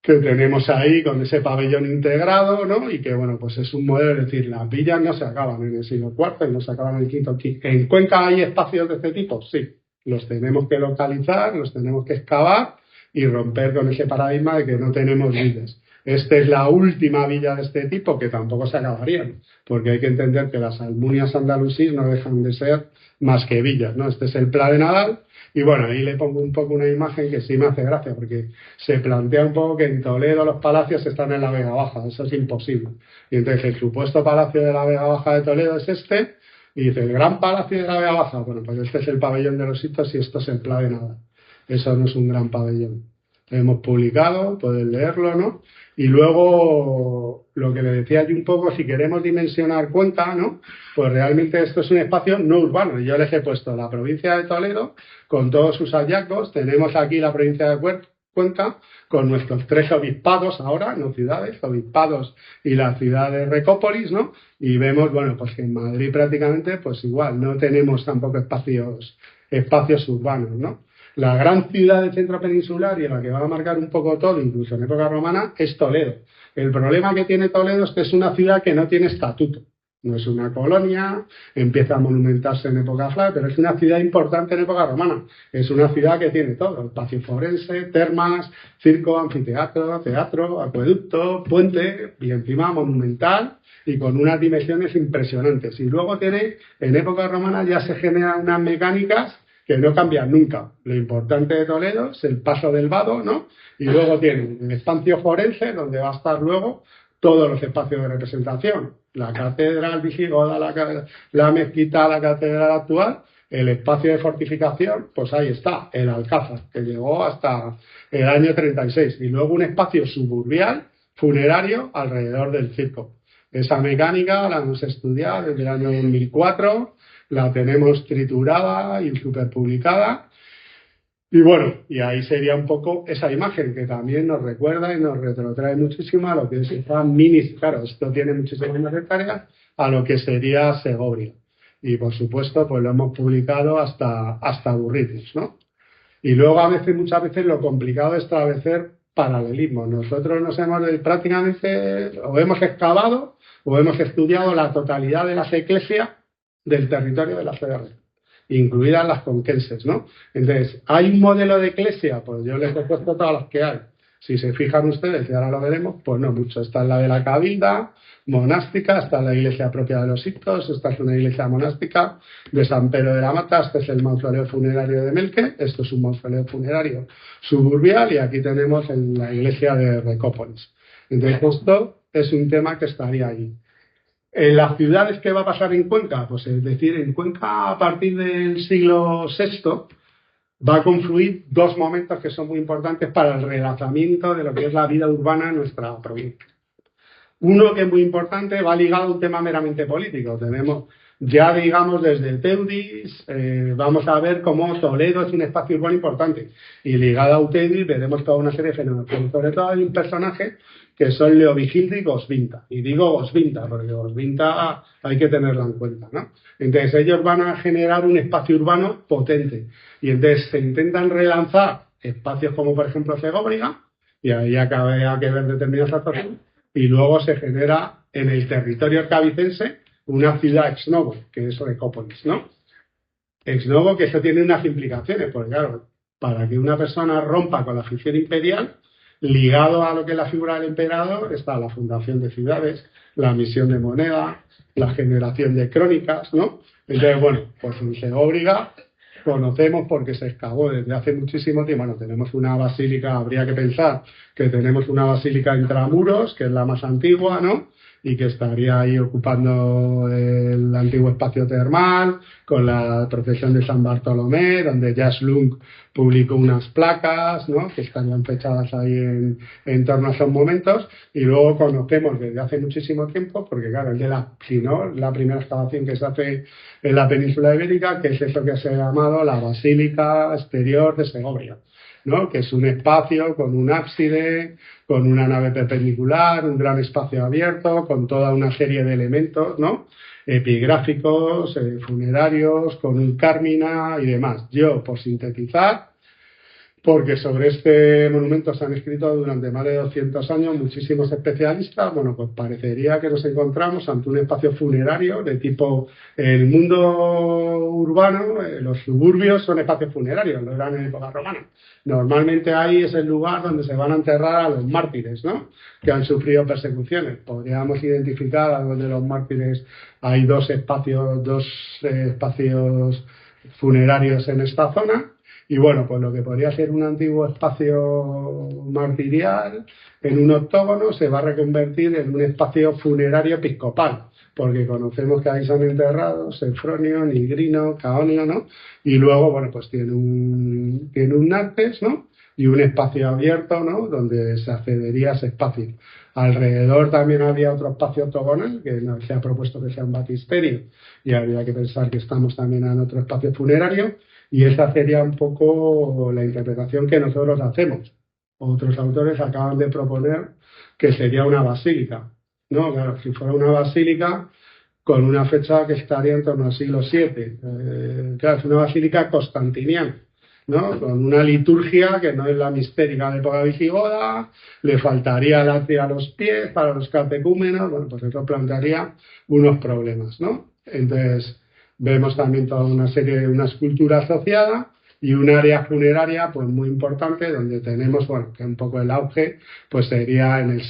que tenemos ahí con ese pabellón integrado, ¿no?, y que, bueno, pues es un modelo, es decir, las villas no se acaban en el siglo IV y no se acaban en el V. ¿En Cuenca hay espacios de este tipo? Sí. Los tenemos que localizar, los tenemos que excavar y romper con ese paradigma de que no tenemos villas. Esta es la última villa de este tipo, que tampoco se acabarían, porque hay que entender que las almunias andalusíes no dejan de ser más que villas, ¿no? Este es el Pla de Nadal, y bueno, ahí le pongo un poco una imagen que sí me hace gracia, porque se plantea un poco que en Toledo los palacios están en la Vega Baja, eso es imposible. Y entonces el supuesto palacio de la Vega Baja de Toledo es este, y dice, el gran palacio de la Vega Baja, bueno, pues este es el pabellón de los hitos y esto es el Pla de Nadal. Eso no es un gran pabellón. Lo hemos publicado, pueden leerlo, ¿no? Y luego, lo que le decía yo un poco, si queremos dimensionar Cuenca, ¿no?, pues realmente esto es un espacio no urbano. Y yo les he puesto la provincia de Toledo con todos sus hallazgos. Tenemos aquí la provincia de Cuenca con nuestros 3 obispados ahora, no ciudades, obispados y la ciudad de Recópolis, ¿no? Y vemos, bueno, pues que en Madrid prácticamente, pues igual, no tenemos tampoco espacios urbanos, ¿no? La gran ciudad del centro peninsular y en la que va a marcar un poco todo, incluso en época romana, es Toledo. El problema que tiene Toledo es que es una ciudad que no tiene estatuto. No es una colonia, empieza a monumentarse en época flash, pero es una ciudad importante en época romana. Es una ciudad que tiene todo: espacio forense, termas, circo, anfiteatro, teatro, acueducto, puente, y encima monumental y con unas dimensiones impresionantes. Y luego tiene, en época romana ya se generan unas mecánicas que no cambian nunca. Lo importante de Toledo es el paso del vado, ¿no? Y luego tienen el espacio forense, donde va a estar luego todos los espacios de representación. La catedral visigoda, la mezquita, la catedral actual, el espacio de fortificación, pues ahí está, el Alcázar, que llegó hasta el año 36. Y luego un espacio suburbial, funerario, alrededor del circo. Esa mecánica la hemos estudiado desde el año 2004, la tenemos triturada y superpublicada. Y bueno, y ahí sería un poco esa imagen que también nos recuerda y nos retrotrae muchísimo a lo que es esa mini, claro, esto tiene muchísimas más hectáreas, a lo que sería Segovia. Y por supuesto, pues lo hemos publicado hasta Burritos, ¿no? Y luego muchas veces lo complicado es establecer paralelismos. Nosotros nos hemos prácticamente, o hemos excavado, o hemos estudiado la totalidad de las eclesias del territorio de la CDR, incluidas las conquenses, ¿no? Entonces, ¿hay un modelo de iglesia? Pues yo les he puesto todas las que hay. Si se fijan ustedes, y ahora lo veremos, pues no mucho. Esta es la de la Cabilda monástica, esta es la iglesia propia de los Ictos, esta es una iglesia monástica de San Pedro de la Mata, este es el mausoleo funerario de Melque, esto es un mausoleo funerario suburbial y aquí tenemos la iglesia de Recópolis. Entonces, esto es un tema que estaría ahí. En las ciudades, ¿qué va a pasar en Cuenca? Pues es decir, en Cuenca a partir del siglo VI va a confluir dos momentos que son muy importantes para el relanzamiento de lo que es la vida urbana en nuestra provincia. Uno que es muy importante va ligado a un tema meramente político. Tenemos ya, digamos, desde el Teudis, vamos a ver cómo Toledo es un espacio urbano importante. Y ligado a Uteudis veremos toda una serie de fenómenos. Pero sobre todo hay un personaje que son Leovigildo y Goswinta. Y digo Goswinta porque Goswinta hay que tenerla en cuenta, ¿no? Entonces ellos van a generar un espacio urbano potente. Y entonces se intentan relanzar espacios como por ejemplo Segovia, y ahí habría que ver determinadas actuaciones, y luego se genera en el territorio orcavicense una ciudad ex novo, que es Recópolis, ¿no? Ex novo, que eso tiene unas implicaciones, porque claro, para que una persona rompa con la ficción imperial, ligado a lo que es la figura del emperador, está la fundación de ciudades, la emisión de moneda, la generación de crónicas, ¿no? Entonces, bueno, pues en Segovia conocemos porque se excavó desde hace muchísimo tiempo. Bueno, tenemos una basílica, habría que pensar que tenemos una basílica intramuros, que es la más antigua, ¿no? Y que estaría ahí ocupando el antiguo espacio termal, con la procesión de San Bartolomé, donde Jas Lung publicó unas placas, ¿no? Que estarían fechadas ahí en torno a esos momentos. Y luego conocemos desde hace muchísimo tiempo, porque claro, si no, la primera excavación que se hace en la península ibérica, que es eso que se ha llamado la Basílica Exterior de Segovia, ¿no? Que es un espacio con un ábside, con una nave perpendicular, un gran espacio abierto, con toda una serie de elementos, ¿no? Epigráficos, funerarios, con un cármina y demás. Yo, por sintetizar, porque sobre este monumento se han escrito durante más de 200 años muchísimos especialistas, bueno, pues parecería que nos encontramos ante un espacio funerario de tipo, el mundo urbano, los suburbios son espacios funerarios, lo eran en época romana. Normalmente ahí es el lugar donde se van a enterrar a los mártires, ¿no? Que han sufrido persecuciones. Podríamos identificar a donde los mártires hay dos espacios funerarios en esta zona. Y bueno, pues lo que podría ser un antiguo espacio martirial en un octógono se va a reconvertir en un espacio funerario episcopal, porque conocemos que ahí son enterrados Sefronio, Nigrino, Caonio, ¿no? Y luego, bueno, pues tiene un nartes, ¿no? Y un espacio abierto, ¿no? Donde se accedería a ese espacio. Alrededor también había otro espacio octogonal, que no se ha propuesto que sea un batisterio, y habría que pensar que estamos también en otro espacio funerario. Y esa sería un poco la interpretación que nosotros hacemos. Otros autores acaban de proponer que sería una basílica. No, claro, si fuera una basílica con una fecha que estaría en torno al siglo VII. Claro, es una basílica constantiniana, ¿no? Con una liturgia que no es la mistérica de época visigoda, le faltaría el atrio a los pies para los catecúmenos, bueno, pues eso plantearía unos problemas, ¿no? Entonces, vemos también toda una serie de una escultura asociada y un área funeraria pues muy importante donde tenemos, bueno, que un poco el auge pues sería en el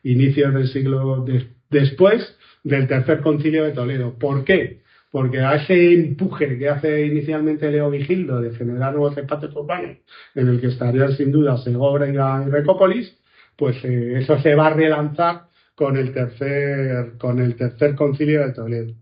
inicios del siglo después del Tercer Concilio de Toledo. ¿Por qué? Porque a ese empuje que hace inicialmente Leovigildo de generar nuevos espacios urbanos, en el que estarían sin duda Segovia y Recópolis, pues eso se va a relanzar con el tercer Concilio de Toledo.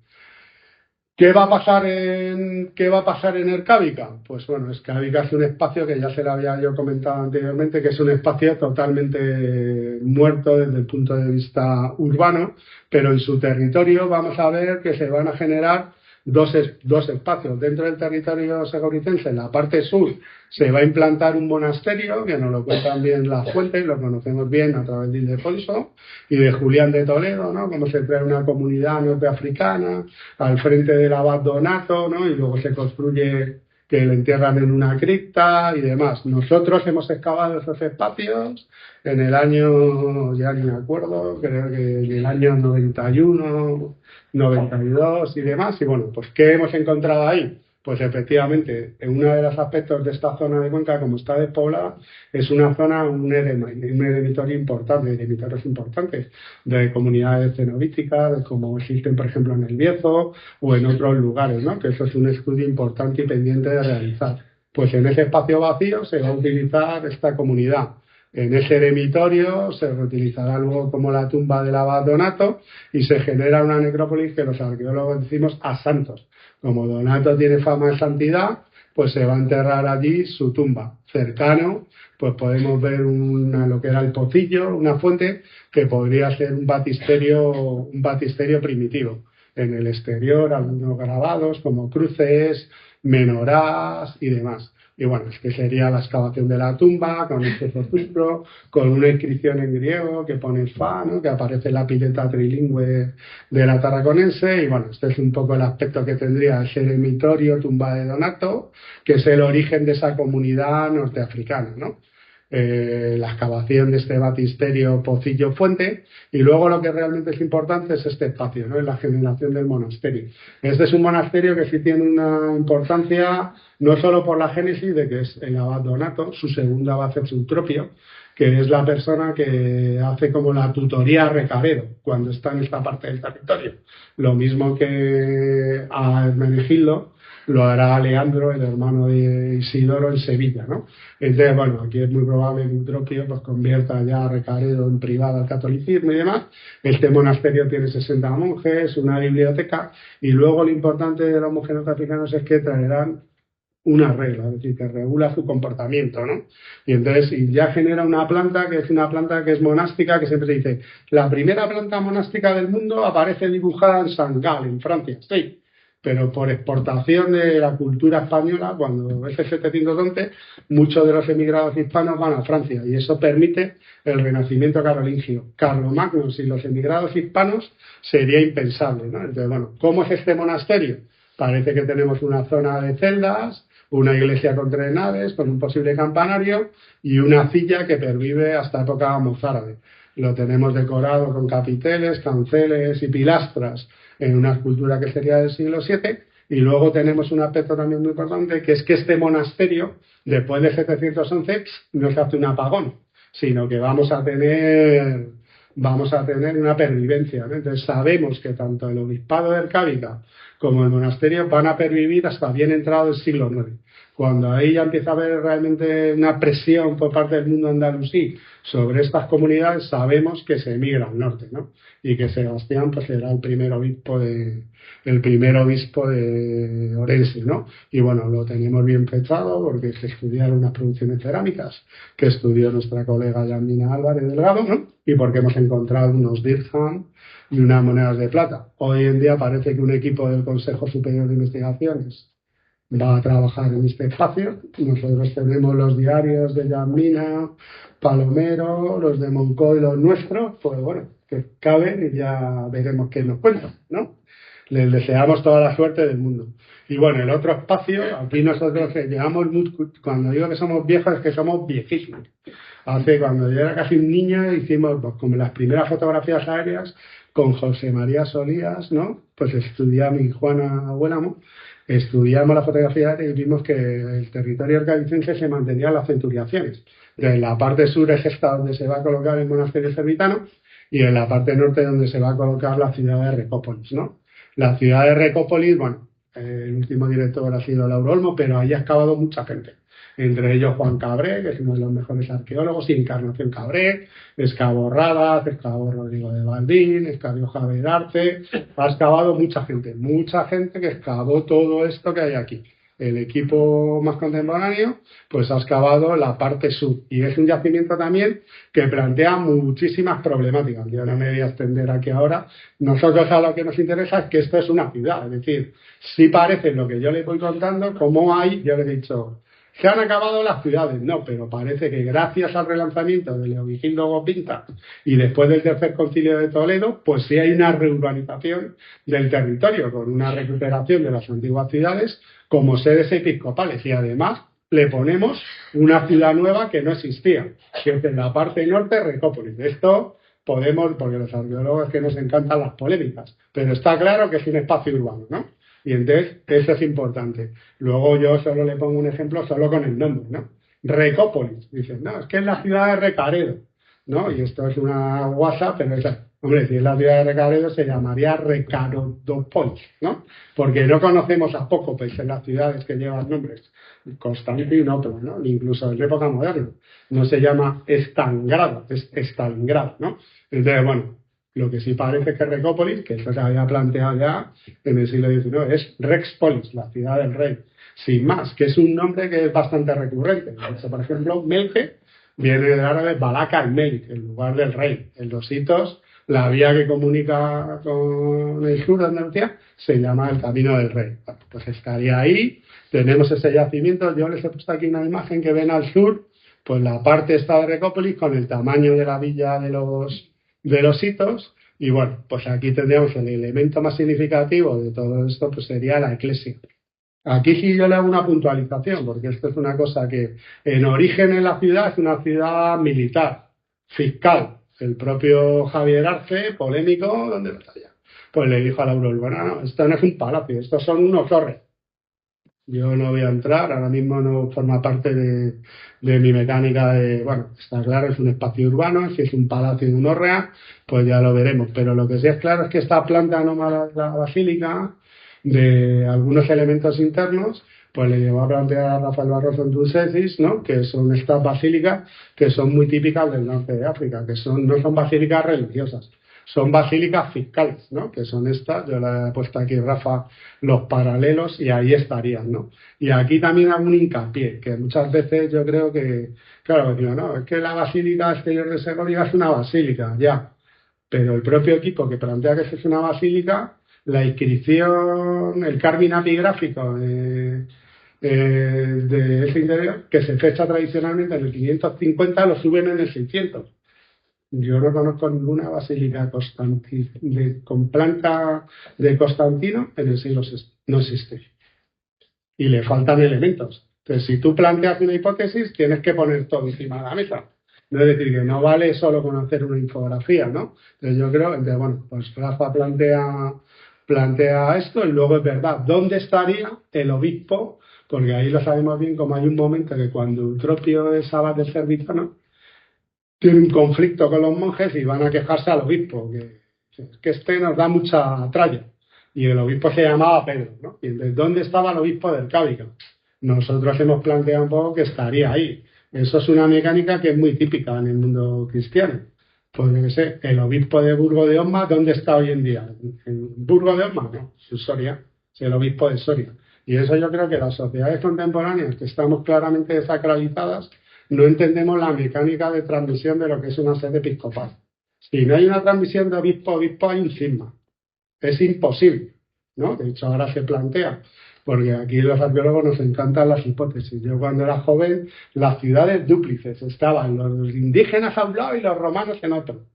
¿Qué va a pasar en Erkábika? Pues bueno, Erkábika es un espacio que ya se lo había yo comentado anteriormente, que es un espacio totalmente muerto desde el punto de vista urbano, pero en su territorio vamos a ver que se van a generar dos espacios. Dentro del territorio segoricense, en la parte sur, se va a implantar un monasterio, que nos lo cuentan bien las fuentes, lo conocemos bien a través de Ildefonso y de Julián de Toledo, ¿no? Cómo se crea una comunidad norteafricana al frente del abad Donato, ¿no? Y luego se construye que le entierran en una cripta y demás. Nosotros hemos excavado esos espacios en el año, ya ni me acuerdo, creo que en el año 91, 92 y demás. Y bueno, pues ¿qué hemos encontrado ahí? Pues efectivamente, en uno de los aspectos de esta zona de Cuenca, como está despoblada, es una zona, un eremitorio importante, eremitorios importantes de comunidades cenobíticas, como existen, por ejemplo, en el Bierzo o en otros lugares, ¿no? Que eso es un estudio importante y pendiente de realizar. Pues en ese espacio vacío se va a utilizar esta comunidad. En ese eremitorio se reutilizará luego como la tumba del abad Donato y se genera una necrópolis que los arqueólogos decimos a santos. Como Donato tiene fama de santidad, pues se va a enterrar allí su tumba. Cercano, pues podemos ver lo que era el pocillo, una fuente que podría ser un batisterio primitivo. En el exterior, algunos grabados como cruces, menorás y demás. Y bueno, es que sería la excavación de la tumba con este sepulcro, con una inscripción en griego que pone Fa, ¿no? Que aparece en la pileta trilingüe de la Tarraconense. Y bueno, este es un poco el aspecto que tendría ese eremitorio, tumba de Donato, que es el origen de esa comunidad norteafricana, ¿no? La excavación de este batisterio Pocillo Fuente, y luego lo que realmente es importante es este espacio, ¿no? Es la generación del monasterio. Este es un monasterio que sí tiene una importancia no solo por la génesis de que es el abad Donato, su segundo abad ex Eutropio, que es la persona que hace como la tutoría a Recaredo cuando está en esta parte del territorio. Lo mismo que a Hermenegildo lo hará Leandro, el hermano de Isidoro, en Sevilla, ¿no? Entonces, bueno, aquí es muy probable que Eutropio pues convierta ya a Recaredo en privado al catolicismo y demás. Este monasterio tiene 60 monjes, una biblioteca, y luego lo importante de los monjes norteafricanos es que traerán una regla, es decir, que regula su comportamiento, ¿no? Y entonces y ya genera una planta que es monástica, que siempre se dice, la primera planta monástica del mundo aparece dibujada en Saint-Gall, en Francia, sí, pero por exportación de la cultura española, cuando es 711, muchos de los emigrados hispanos van a Francia, y eso permite el renacimiento carolingio. Carlomagno sin los emigrados hispanos sería impensable, ¿no? Entonces, bueno, ¿cómo es este monasterio? Parece que tenemos una zona de celdas, una iglesia con 3 naves, con un posible campanario y una cilla que pervive hasta época mozárabe. Lo tenemos decorado con capiteles, canceles y pilastras en una escultura que sería del siglo VII. Y luego tenemos un aspecto también muy importante, que es que este monasterio, después de 711, no se hace un apagón, sino que vamos a tener una pervivencia, ¿no? Entonces sabemos que tanto el obispado de Erkábika como el monasterio van a pervivir hasta bien entrado el siglo IX. Cuando ahí ya empieza a haber realmente una presión por parte del mundo andalusí sobre estas comunidades, sabemos que se emigra al norte, ¿no? Y que Sebastián pues será el primer obispo de Orense, ¿no? Y bueno, lo tenemos bien fechado porque se estudiaron unas producciones cerámicas que estudió nuestra colega Yamina Álvarez Delgado, ¿no? Y porque hemos encontrado unos dirham y unas monedas de plata. Hoy en día parece que un equipo del Consejo Superior de Investigaciones va a trabajar en este espacio. Nosotros tenemos los diarios de Yamina, Palomero, los de Moncoy, los nuestros, pues bueno, que caben y ya veremos qué nos cuentan, ¿no? Les deseamos toda la suerte del mundo. Y bueno, el otro espacio, aquí nosotros llegamos, cuando digo que somos viejos, es que somos viejísimos. Cuando yo era casi un niño, hicimos pues, como las primeras fotografías aéreas con José María Solías, ¿no? Pues estudiamos, mi Juana Abuelamo, estudiamos la fotografía aérea y vimos que el territorio ercavicense se mantenía en las centuriaciones. De la parte sur es esta donde se va a colocar el monasterio servitano y en la parte norte donde se va a colocar la ciudad de Recópolis, ¿no? La ciudad de Recópolis, bueno, el último director ha sido Lauro Olmo, pero ahí ha excavado mucha gente. entre ellos Juan Cabré, que es uno de los mejores arqueólogos, y Encarnación Cabré, excavó Radas, excavó Rodrigo de Baldín, excavó Javier Arce, ha excavado mucha gente que excavó todo esto que hay aquí. El equipo más contemporáneo pues ha excavado la parte sur y es un yacimiento también que plantea muchísimas problemáticas. Yo no me voy a extender aquí ahora. Nosotros a lo que nos interesa es que esto es una ciudad, es decir, sí parece lo que yo le voy contando, como hay, yo le he dicho, se han acabado las ciudades, no, pero parece que gracias al relanzamiento de Leovigildo Gopinta y después del Tercer Concilio de Toledo, pues sí hay una reurbanización del territorio con una recuperación de las antiguas ciudades como sedes episcopales y además le ponemos una ciudad nueva que no existía, que es en la parte norte, Recópolis. Esto podemos, porque los arqueólogos que nos encantan las polémicas, pero está claro que es un espacio urbano, ¿no? Y entonces eso es importante. Luego yo solo le pongo un ejemplo solo con el nombre, ¿no? Recópolis. Dicen, no, es que es la ciudad de Recaredo, ¿no? Y esto es una guasa, pero esa, hombre, si es la ciudad de Recaredo se llamaría Recarodopolis, ¿no? Porque no conocemos a Pócopes en las ciudades que llevan nombres. Constantinopla, ¿no? Incluso en época moderna. No se llama Estangrado, es Stalingrado, ¿no? Entonces, bueno, lo que sí parece es que Recópolis, que esto se había planteado ya en el siglo XIX, es Rexpolis, la ciudad del rey. Sin más, que es un nombre que es bastante recurrente. Por ejemplo, Melke viene del árabe Balaka al-Melik, el lugar del rey. En los hitos, la vía que comunica con el sur de Andalucía se llama el Camino del Rey. Bueno, pues estaría ahí, tenemos ese yacimiento. Yo les he puesto aquí una imagen que ven al sur, pues la parte está de Recópolis con el tamaño de la villa de los hitos, y bueno, pues aquí tendríamos el elemento más significativo de todo esto, pues sería la iglesia. Aquí sí yo le hago una puntualización, porque esto es una cosa que en origen en la ciudad es una ciudad militar, fiscal. El propio Javier Arce, polémico, ¿dónde está ya? Pues le dijo a Lauro Urbana, no, esto no es un palacio, estos son unos torres. Yo no voy a entrar, ahora mismo no forma parte de mi mecánica de, bueno, está claro, es un espacio urbano, si es un palacio de un hórrea, pues ya lo veremos. Pero lo que sí es claro es que esta planta anómala de la basílica, de algunos elementos internos, pues le llevó a plantear a Rafael Barroso en Tucesis, ¿no? Que son estas basílicas que son muy típicas del norte de África, que no son basílicas religiosas. Son basílicas fiscales, ¿no? Que son estas, yo le he puesto aquí, Rafa, los paralelos y ahí estarían, ¿no? Y aquí también hago un hincapié, que muchas veces yo creo que, claro, digo, no, es que la basílica exterior de Segovia es una basílica, ya, pero el propio equipo que plantea que es una basílica, la inscripción, el carmín epigráfico de ese interior, que se fecha tradicionalmente en el 550, lo suben en el 600. Yo no conozco ninguna basílica con planta de Constantino en el siglo VI. No existe. Y le faltan elementos. Entonces, si tú planteas una hipótesis, tienes que poner todo encima de la mesa. No es decir, que no vale solo con hacer una infografía, ¿no? Entonces, yo creo, bueno, pues Rafa plantea esto y luego es verdad, ¿dónde estaría el obispo? Porque ahí lo sabemos bien, como hay un momento que cuando Eutropio es abad de Servizano, tiene un conflicto con los monjes y van a quejarse al obispo, que este nos da mucha tralla. Y el obispo se llamaba Pedro, ¿no? Y entonces, ¿dónde estaba el obispo del Cádiz? Nosotros hemos planteado un poco que estaría ahí. Eso es una mecánica que es muy típica en el mundo cristiano. Pues yo qué sé, el obispo de Burgo de Osma, ¿dónde está hoy en día? ¿En Burgo de Osma? No, en Soria. Es el obispo de Soria. Y eso yo creo que las sociedades contemporáneas, que estamos claramente desacralizadas, no entendemos la mecánica de transmisión de lo que es una sede episcopal. Si no hay una transmisión de obispo a obispo, hay un cisma. Es imposible, ¿no? De hecho, ahora se plantea, porque aquí los arqueólogos nos encantan las hipótesis. Yo cuando era joven, las ciudades dúplices estaban los indígenas a un lado y los romanos en otro.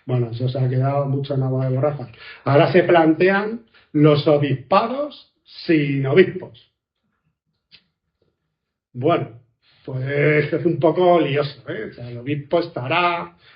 Bueno, eso se ha quedado mucho en agua de borrajas. Ahora se plantean los obispados sin obispos. Bueno, pues es un poco lioso, ¿eh? O sea, el obispo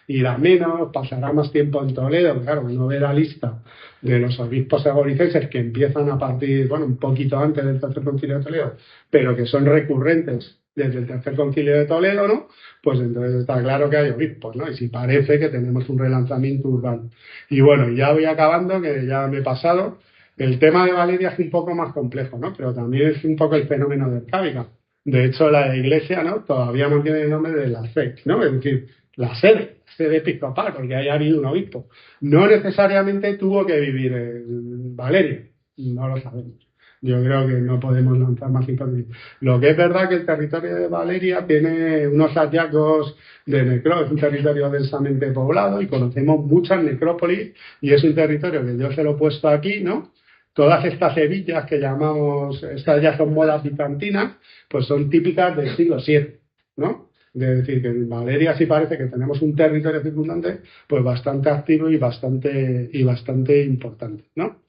irá menos, pasará más tiempo en Toledo. Claro, uno ve la lista de los obispos segoricenses que empiezan a partir, bueno, un poquito antes del Tercer Concilio de Toledo, pero que son recurrentes desde el Tercer Concilio de Toledo, ¿no? Pues entonces está claro que hay obispos, ¿no? Y si parece que tenemos un relanzamiento urbano. Y bueno, ya voy acabando, que ya me he pasado. El tema de Valeria es un poco más complejo, ¿no? Pero también es un poco el fenómeno del Cádiz. De hecho, la iglesia, ¿no? Todavía mantiene el nombre de la fe, ¿no? Es decir, la sede episcopal, porque haya habido un obispo. No necesariamente tuvo que vivir en Valeria, no lo sabemos. Yo creo que no podemos lanzar más información. Lo que es verdad que el territorio de Valeria tiene unos hallazgos de necrópolis, es un territorio densamente poblado y conocemos muchas necrópolis y es un territorio que yo se lo he puesto aquí, ¿no? Todas estas hebillas que llamamos, estas ya son modas bizantinas, pues son típicas del siglo VII, ¿no? Es decir, que en Valeria sí parece que tenemos un territorio circundante pues bastante activo y bastante importante, ¿no?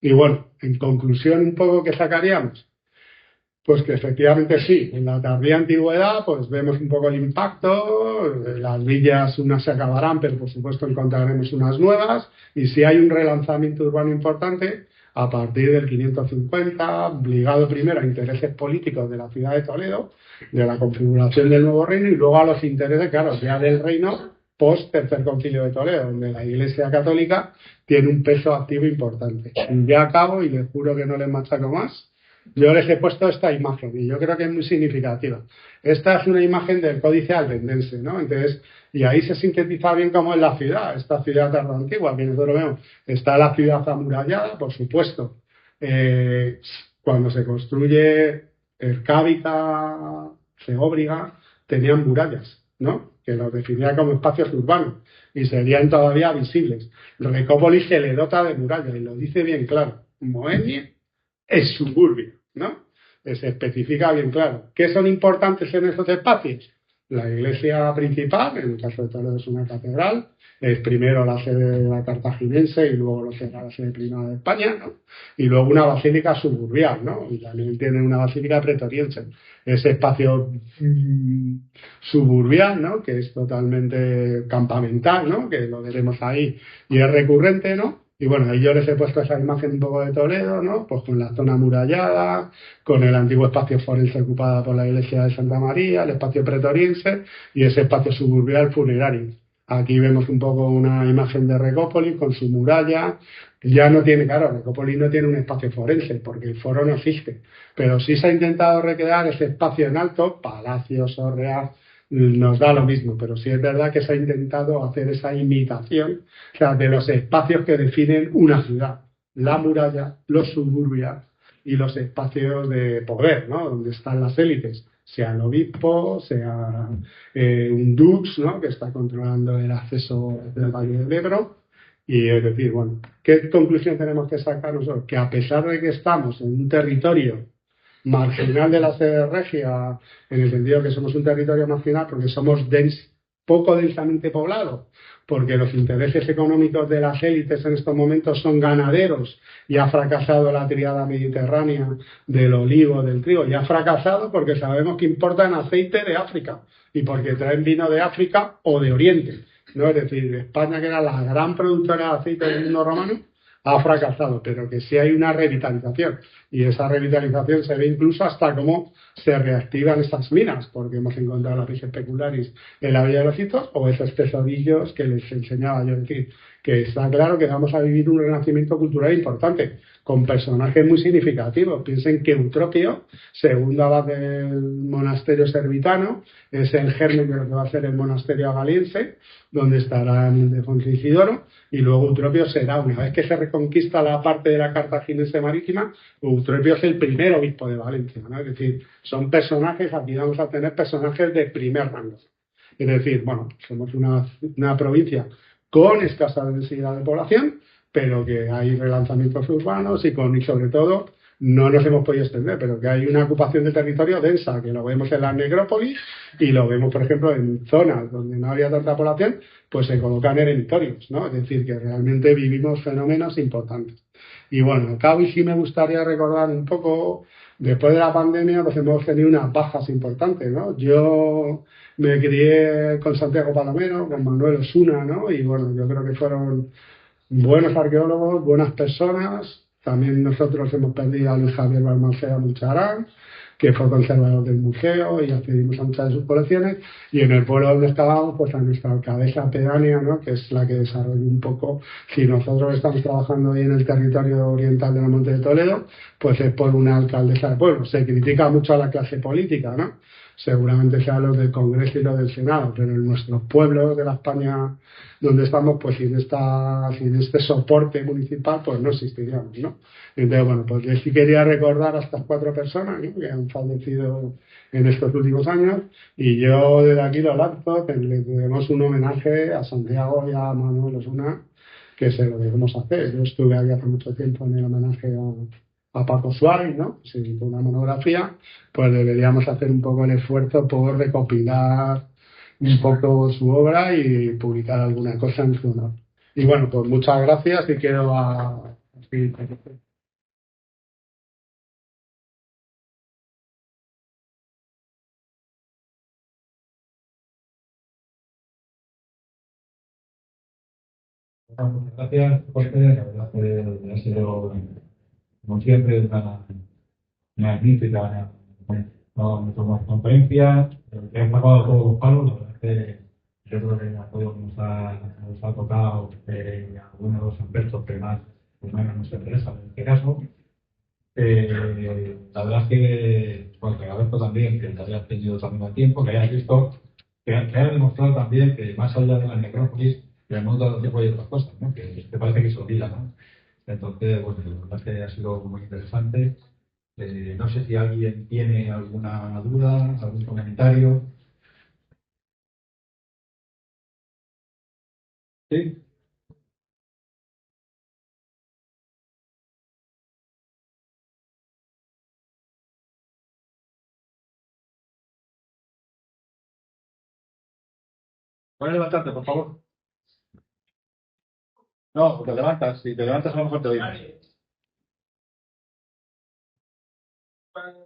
Y bueno, en conclusión un poco que sacaríamos, pues que efectivamente sí, en la tardía antigüedad pues vemos un poco el impacto, las villas unas se acabarán, pero por supuesto encontraremos unas nuevas, y si hay un relanzamiento urbano importante, a partir del 550, ligado primero a intereses políticos de la ciudad de Toledo, de la configuración del nuevo reino, y luego a los intereses, claro, ya del reino post Tercer Concilio de Toledo, donde la Iglesia Católica tiene un peso activo importante. Y ya acabo y les juro que no les machaco más. Yo les he puesto esta imagen y yo creo que es muy significativa. Esta es una imagen del Códice Albendense, ¿no? Entonces, y ahí se sintetiza bien cómo es la ciudad, esta ciudad tardoantigua que nosotros vemos. Está la ciudad amurallada, por supuesto. Cuando se construye Ercávica, Ceóbriga, tenían murallas, ¿no? Que los definía como espacios urbanos y serían todavía visibles. Recópolis se le dota de murallas y lo dice bien claro. Moenia es suburbio, ¿no? Se especifica bien claro. ¿Qué son importantes en esos espacios? La iglesia principal, en el caso de Toledo es una catedral, es primero la sede de la cartaginense y luego lo será la sede primada de España, ¿no? Y luego una basílica suburbial, ¿no? Y también tiene una basílica pretoriense. Ese espacio suburbial, ¿no? Que es totalmente campamental, ¿no? Que lo veremos ahí y es recurrente, ¿no? Y bueno, ahí yo les he puesto esa imagen un poco de Toledo, ¿no? Pues con la zona amurallada, con el antiguo espacio forense ocupado por la iglesia de Santa María, el espacio pretoriense y ese espacio suburbial funerario. Aquí vemos un poco una imagen de Recópolis con su muralla. Ya no tiene, claro, Recópolis no tiene un espacio forense porque el foro no existe, pero sí se ha intentado recrear ese espacio en alto, Palacios, Orreas, nos da lo mismo, pero sí es verdad que se ha intentado hacer esa imitación, o sea, de los espacios que definen una ciudad, la muralla, los suburbios y los espacios de poder, ¿no? Donde están las élites, sea el obispo, sea un dux, ¿no? Que está controlando el acceso del Valle del Ebro. Y es decir, bueno, ¿qué conclusión tenemos que sacar nosotros? Que a pesar de que estamos en un territorio marginal de la sede regia, en el sentido que somos un territorio marginal porque somos poco densamente poblados, porque los intereses económicos de las élites en estos momentos son ganaderos y ha fracasado la tríada mediterránea del olivo, del trigo, y ha fracasado porque sabemos que importan aceite de África y porque traen vino de África o de Oriente, ¿no? Es decir, España, que era la gran productora de aceite del mundo romano, ha fracasado, pero que sí hay una revitalización. Y esa revitalización se ve incluso hasta cómo se reactivan esas minas, porque hemos encontrado la Pis Specularis en la Villa de los Hitos, o esos tesorillos que les enseñaba yo. Es decir, que está claro que vamos a vivir un renacimiento cultural importante, con personajes muy significativos. Piensen que Eutropio, segundo abad del monasterio servitano, es el germen de lo que va a ser el monasterio agaliense, donde estará el Ildefonso Isidoro, y luego Eutropio será, una vez que se reconquista la parte de la cartaginense marítima, Eutropio es el primer obispo de Valencia, ¿no? Es decir, son personajes, aquí vamos a tener personajes de primer rango. Es decir, bueno, somos una provincia con escasa densidad de población, pero que hay relanzamientos urbanos y sobre todo, no nos hemos podido extender, pero que hay una ocupación de territorio densa, que lo vemos en la necrópolis y lo vemos, por ejemplo, en zonas donde no había tanta población, pues se colocan eremitorios, ¿no? Es decir, que realmente vivimos fenómenos importantes. Y bueno, al cabo, y sí me gustaría recordar un poco, después de la pandemia, pues hemos tenido unas bajas importantes, ¿no? Yo me crié con Santiago Palomero, con Manuel Osuna, ¿no? Y bueno, yo creo que fueron buenos arqueólogos, buenas personas, También nosotros hemos perdido a Luis Javier Balmaceda Mucharán, que fue conservador del museo y accedimos a muchas de sus colecciones. Y en el pueblo donde estábamos, pues a nuestra alcaldesa pedánea, ¿no? Que es la que desarrolla un poco, si nosotros estamos trabajando ahí en el territorio oriental de la Monte de Toledo, pues es por una alcaldesa del pueblo. Se critica mucho a la clase política, ¿no? Seguramente sea los del Congreso y los del Senado, pero en nuestros pueblos de la España donde estamos, pues sin este soporte municipal, pues no existiríamos, ¿no? Entonces, bueno, pues yo sí quería recordar a estas 4 personas, ¿no?, que han fallecido en estos últimos años, y yo desde aquí lo lanzo, que le debemos un homenaje a Santiago y a Manuel Osuna, que se lo debemos hacer. Yo estuve aquí hace mucho tiempo en el homenaje a Paco Suárez, ¿no? Se hizo una monografía, pues deberíamos hacer un poco el esfuerzo por recopilar un poco su obra y publicar alguna cosa en su honor. Y bueno, pues muchas gracias y quedo a... Muchas gracias, Jorge. La verdad que ha sido, como siempre, una magnífica conferencia. Que han sacado todos los palos. La verdad que yo creo que a todos nos ha tocado algunos de los aspectos que más pues, menos nos interesan en este caso. La verdad es que bueno, te agradezco también que te hayas tenido también el tiempo, que hayas visto, que hayas demostrado también que más allá de la necrópolis, en el mundo del tiempo hay otras cosas, ¿no? Que te parece que se olvida, ¿no? Entonces, bueno, la verdad es que ha sido muy interesante. No sé si alguien tiene alguna duda, algún comentario. ¿Sí? Puedes levantarte, por favor. No, te levantas. Si te levantas, a lo mejor te oímos. Un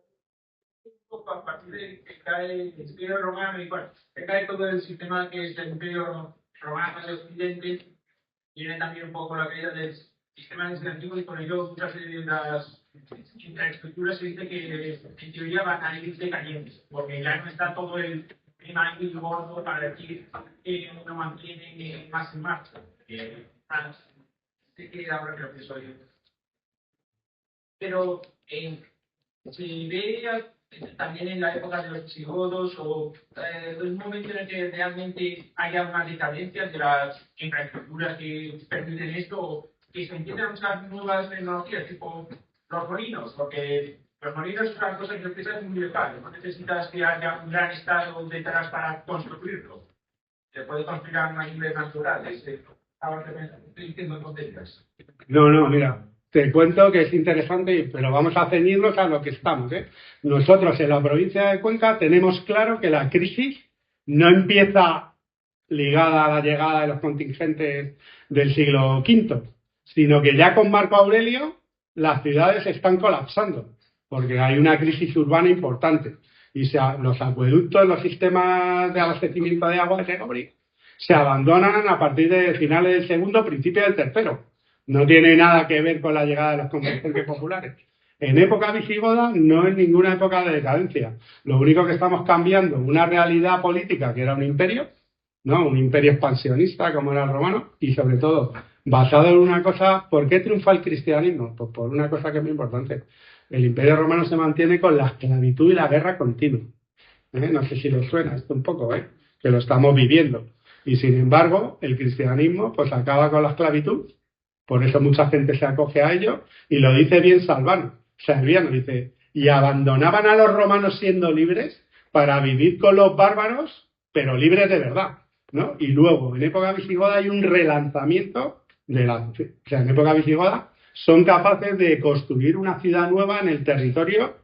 poco a partir de que cae el Imperio Romano y bueno, que cae todo el sistema que es el Imperio Romano de Occidente, viene también un poco la caída del sistema legislativo y con ello muchas de las infraestructuras se dice que en teoría van a ir decayendo, porque ya no está todo el tema ahí gordo para decir que uno mantiene más en marcha. Sí que ahora creo que soy. Pero se ve también en la época de los visigodos o un momento en el que realmente haya una decadencia de las infraestructuras que permiten esto o que se empiezan a usar nuevas tecnologías tipo los molinos, porque los molinos es una cosa que empieza muy local, no necesitas que haya un gran estado detrás para construirlo, se puede construir a niveles naturales. Ahora que me estoy diciendo tonterías. No, no, mira, te cuento que es interesante, pero vamos a ceñirnos a lo que estamos, ¿eh? Nosotros en la provincia de Cuenca tenemos claro que la crisis no empieza ligada a la llegada de los contingentes del siglo V, sino que ya con Marco Aurelio las ciudades están colapsando, porque hay una crisis urbana importante. Y los acueductos, los sistemas de abastecimiento de agua de Segovia se abandonan a partir de finales del segundo, principio del tercero. No tiene nada que ver con la llegada de los contingentes populares. En época visigoda no es ninguna época de decadencia. Lo único que estamos cambiando, una realidad política que era un imperio, ¿no? Un imperio expansionista como era el romano, y sobre todo basado en una cosa. ¿Por qué triunfa el cristianismo? Pues por una cosa que es muy importante. El imperio romano se mantiene con la esclavitud y la guerra continua. No sé si lo suena esto un poco, que lo estamos viviendo. Y sin embargo, el cristianismo pues acaba con la esclavitud, por eso mucha gente se acoge a ello, y lo dice bien Salviano dice, y abandonaban a los romanos siendo libres para vivir con los bárbaros, pero libres de verdad, ¿no? Y luego, en época visigoda hay un relanzamiento o sea, en época visigoda son capaces de construir una ciudad nueva en el territorio,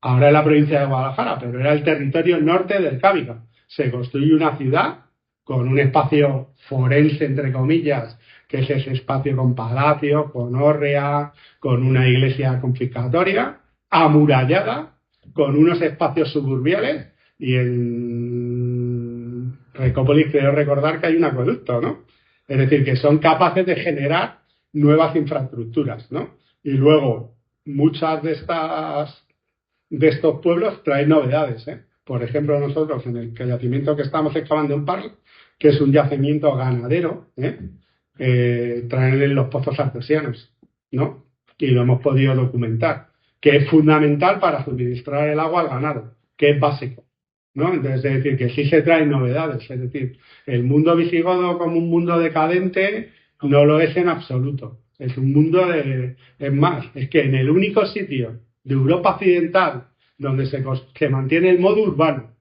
ahora en la provincia de Guadalajara, pero era el territorio norte del Cábica. Se construye una ciudad con un espacio forense, entre comillas, que es ese espacio con palacios, con hórrea, con una iglesia confiscatoria, amurallada, con unos espacios suburbiales, y en Recópolis creo recordar que hay un acueducto, ¿no? Es decir, que son capaces de generar nuevas infraestructuras, ¿no? Y luego, muchas de estos pueblos traen novedades, ¿eh? Por ejemplo, nosotros en el yacimiento que estamos excavando en Parla, que es un yacimiento ganadero, traen los pozos artesianos, ¿no? Y lo hemos podido documentar, que es fundamental para suministrar el agua al ganado, que es básico, ¿no? Entonces, es decir, que sí se traen novedades, es decir, el mundo visigodo como un mundo decadente no lo es en absoluto. Es un mundo es más, es que en el único sitio de Europa Occidental donde se mantiene el modo urbano,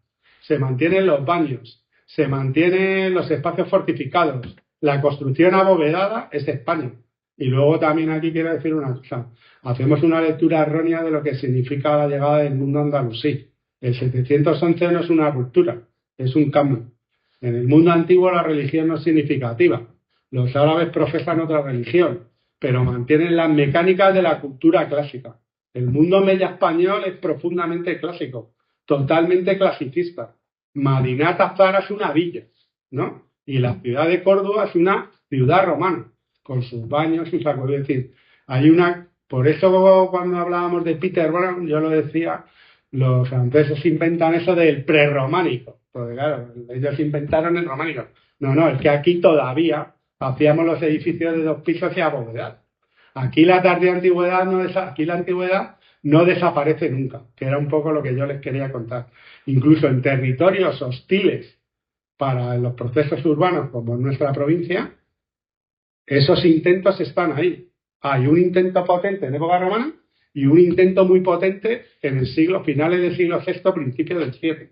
se mantienen los baños, se mantienen los espacios fortificados, la construcción abovedada, es España. Y luego también aquí quiero decir una cosa, hacemos una lectura errónea de lo que significa la llegada del mundo andalusí. El 711 no es una ruptura, es un cambio. En el mundo antiguo la religión no es significativa. Los árabes profesan otra religión, pero mantienen las mecánicas de la cultura clásica. El mundo media español es profundamente clásico, totalmente clasicista. Madinat Zara es una villa, ¿no? Y la ciudad de Córdoba es una ciudad romana, con sus baños y sus acueductos. Es decir, hay una... Por eso cuando hablábamos de Peter Brown, yo lo decía, los franceses inventan eso del prerrománico. Porque claro, ellos inventaron el románico. No, es que aquí todavía hacíamos los edificios de 2 pisos y abovedados. Aquí la tardía antigüedad aquí la antigüedad no desaparece nunca, que era un poco lo que yo les quería contar. Incluso en territorios hostiles para los procesos urbanos, como en nuestra provincia, esos intentos están ahí. Hay un intento potente en época romana y un intento muy potente en el finales del siglo VI, principios del VII,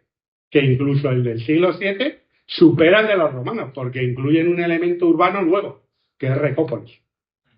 que incluso el del siglo VII supera el de los romanos, porque incluyen un elemento urbano nuevo, que es Recópolis,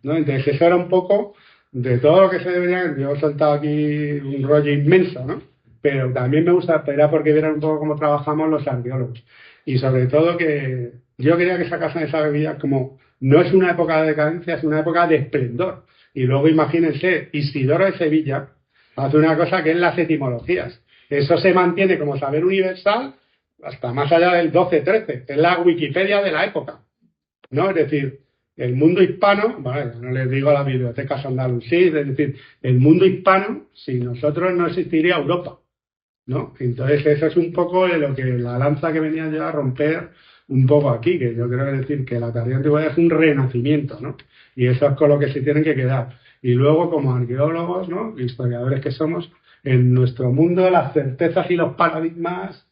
¿no? Entonces eso era un poco de todo lo que se debería. Yo he soltado aquí un rollo inmenso, ¿no? Pero también me gusta esperar porque vieran un poco cómo trabajamos los arqueólogos. Y sobre todo que yo quería que sacasen esa bebida como no es una época de decadencia, es una época de esplendor. Y luego imagínense, Isidoro de Sevilla hace una cosa que es las etimologías. Eso se mantiene como saber universal hasta más allá del 12-13. Es la Wikipedia de la época, ¿no? Es decir, el mundo hispano, vale, no les digo las bibliotecas andalusíes, es decir, el mundo hispano, sin nosotros no existiría Europa, ¿no? Entonces eso es un poco de lo que la lanza que venía yo a romper un poco aquí, que yo creo decir que la tardía antigüedad es un renacimiento, ¿no? Y eso es con lo que se tienen que quedar. Y luego, como arqueólogos, ¿no?, historiadores que somos, en nuestro mundo las certezas y los paradigmas,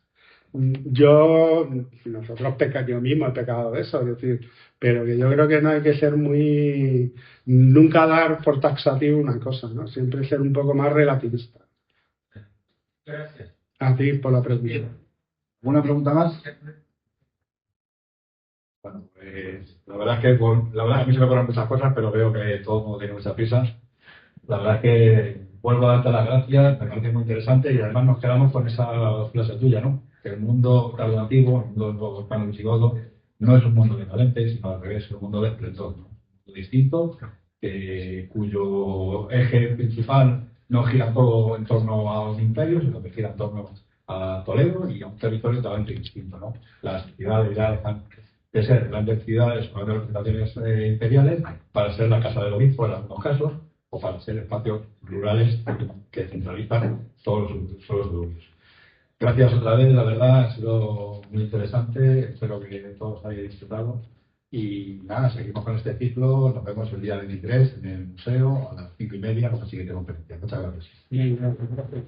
nosotros yo mismo he pecado de eso, es decir, pero que yo creo que no hay que ser nunca dar por taxativo una cosa, ¿no? Siempre ser un poco más relativista. Gracias. A ti por la pregunta. ¿Alguna pregunta más? Bueno, pues la verdad es que a mí se me ocurren muchas cosas, pero veo que todo el mundo tiene mucha prisa. La verdad es que vuelvo a darte las gracias, me parece muy interesante y además nos quedamos con esa frase tuya, ¿no? Que el mundo tardo antiguo, el mundo hispano visigodo, no es un mundo decadente, sino al revés, es un mundo de esplendor, ¿no? Un mundo distinto, cuyo eje principal no gira todo en torno a un imperio, sino que gira en torno a Toledo y a un territorio totalmente distinto, ¿no? Las ciudades ya dejan de ser grandes ciudades o grandes representaciones imperiales para ser la casa del obispo en algunos casos, o para ser espacios rurales que centralizan todos los suburbios. Gracias otra vez, la verdad ha sido muy interesante, espero que todos hayáis disfrutado y nada, seguimos con este ciclo, nos vemos el día 23 en el museo a las 5:30 con la siguiente conferencia. Muchas gracias. Bien, gracias.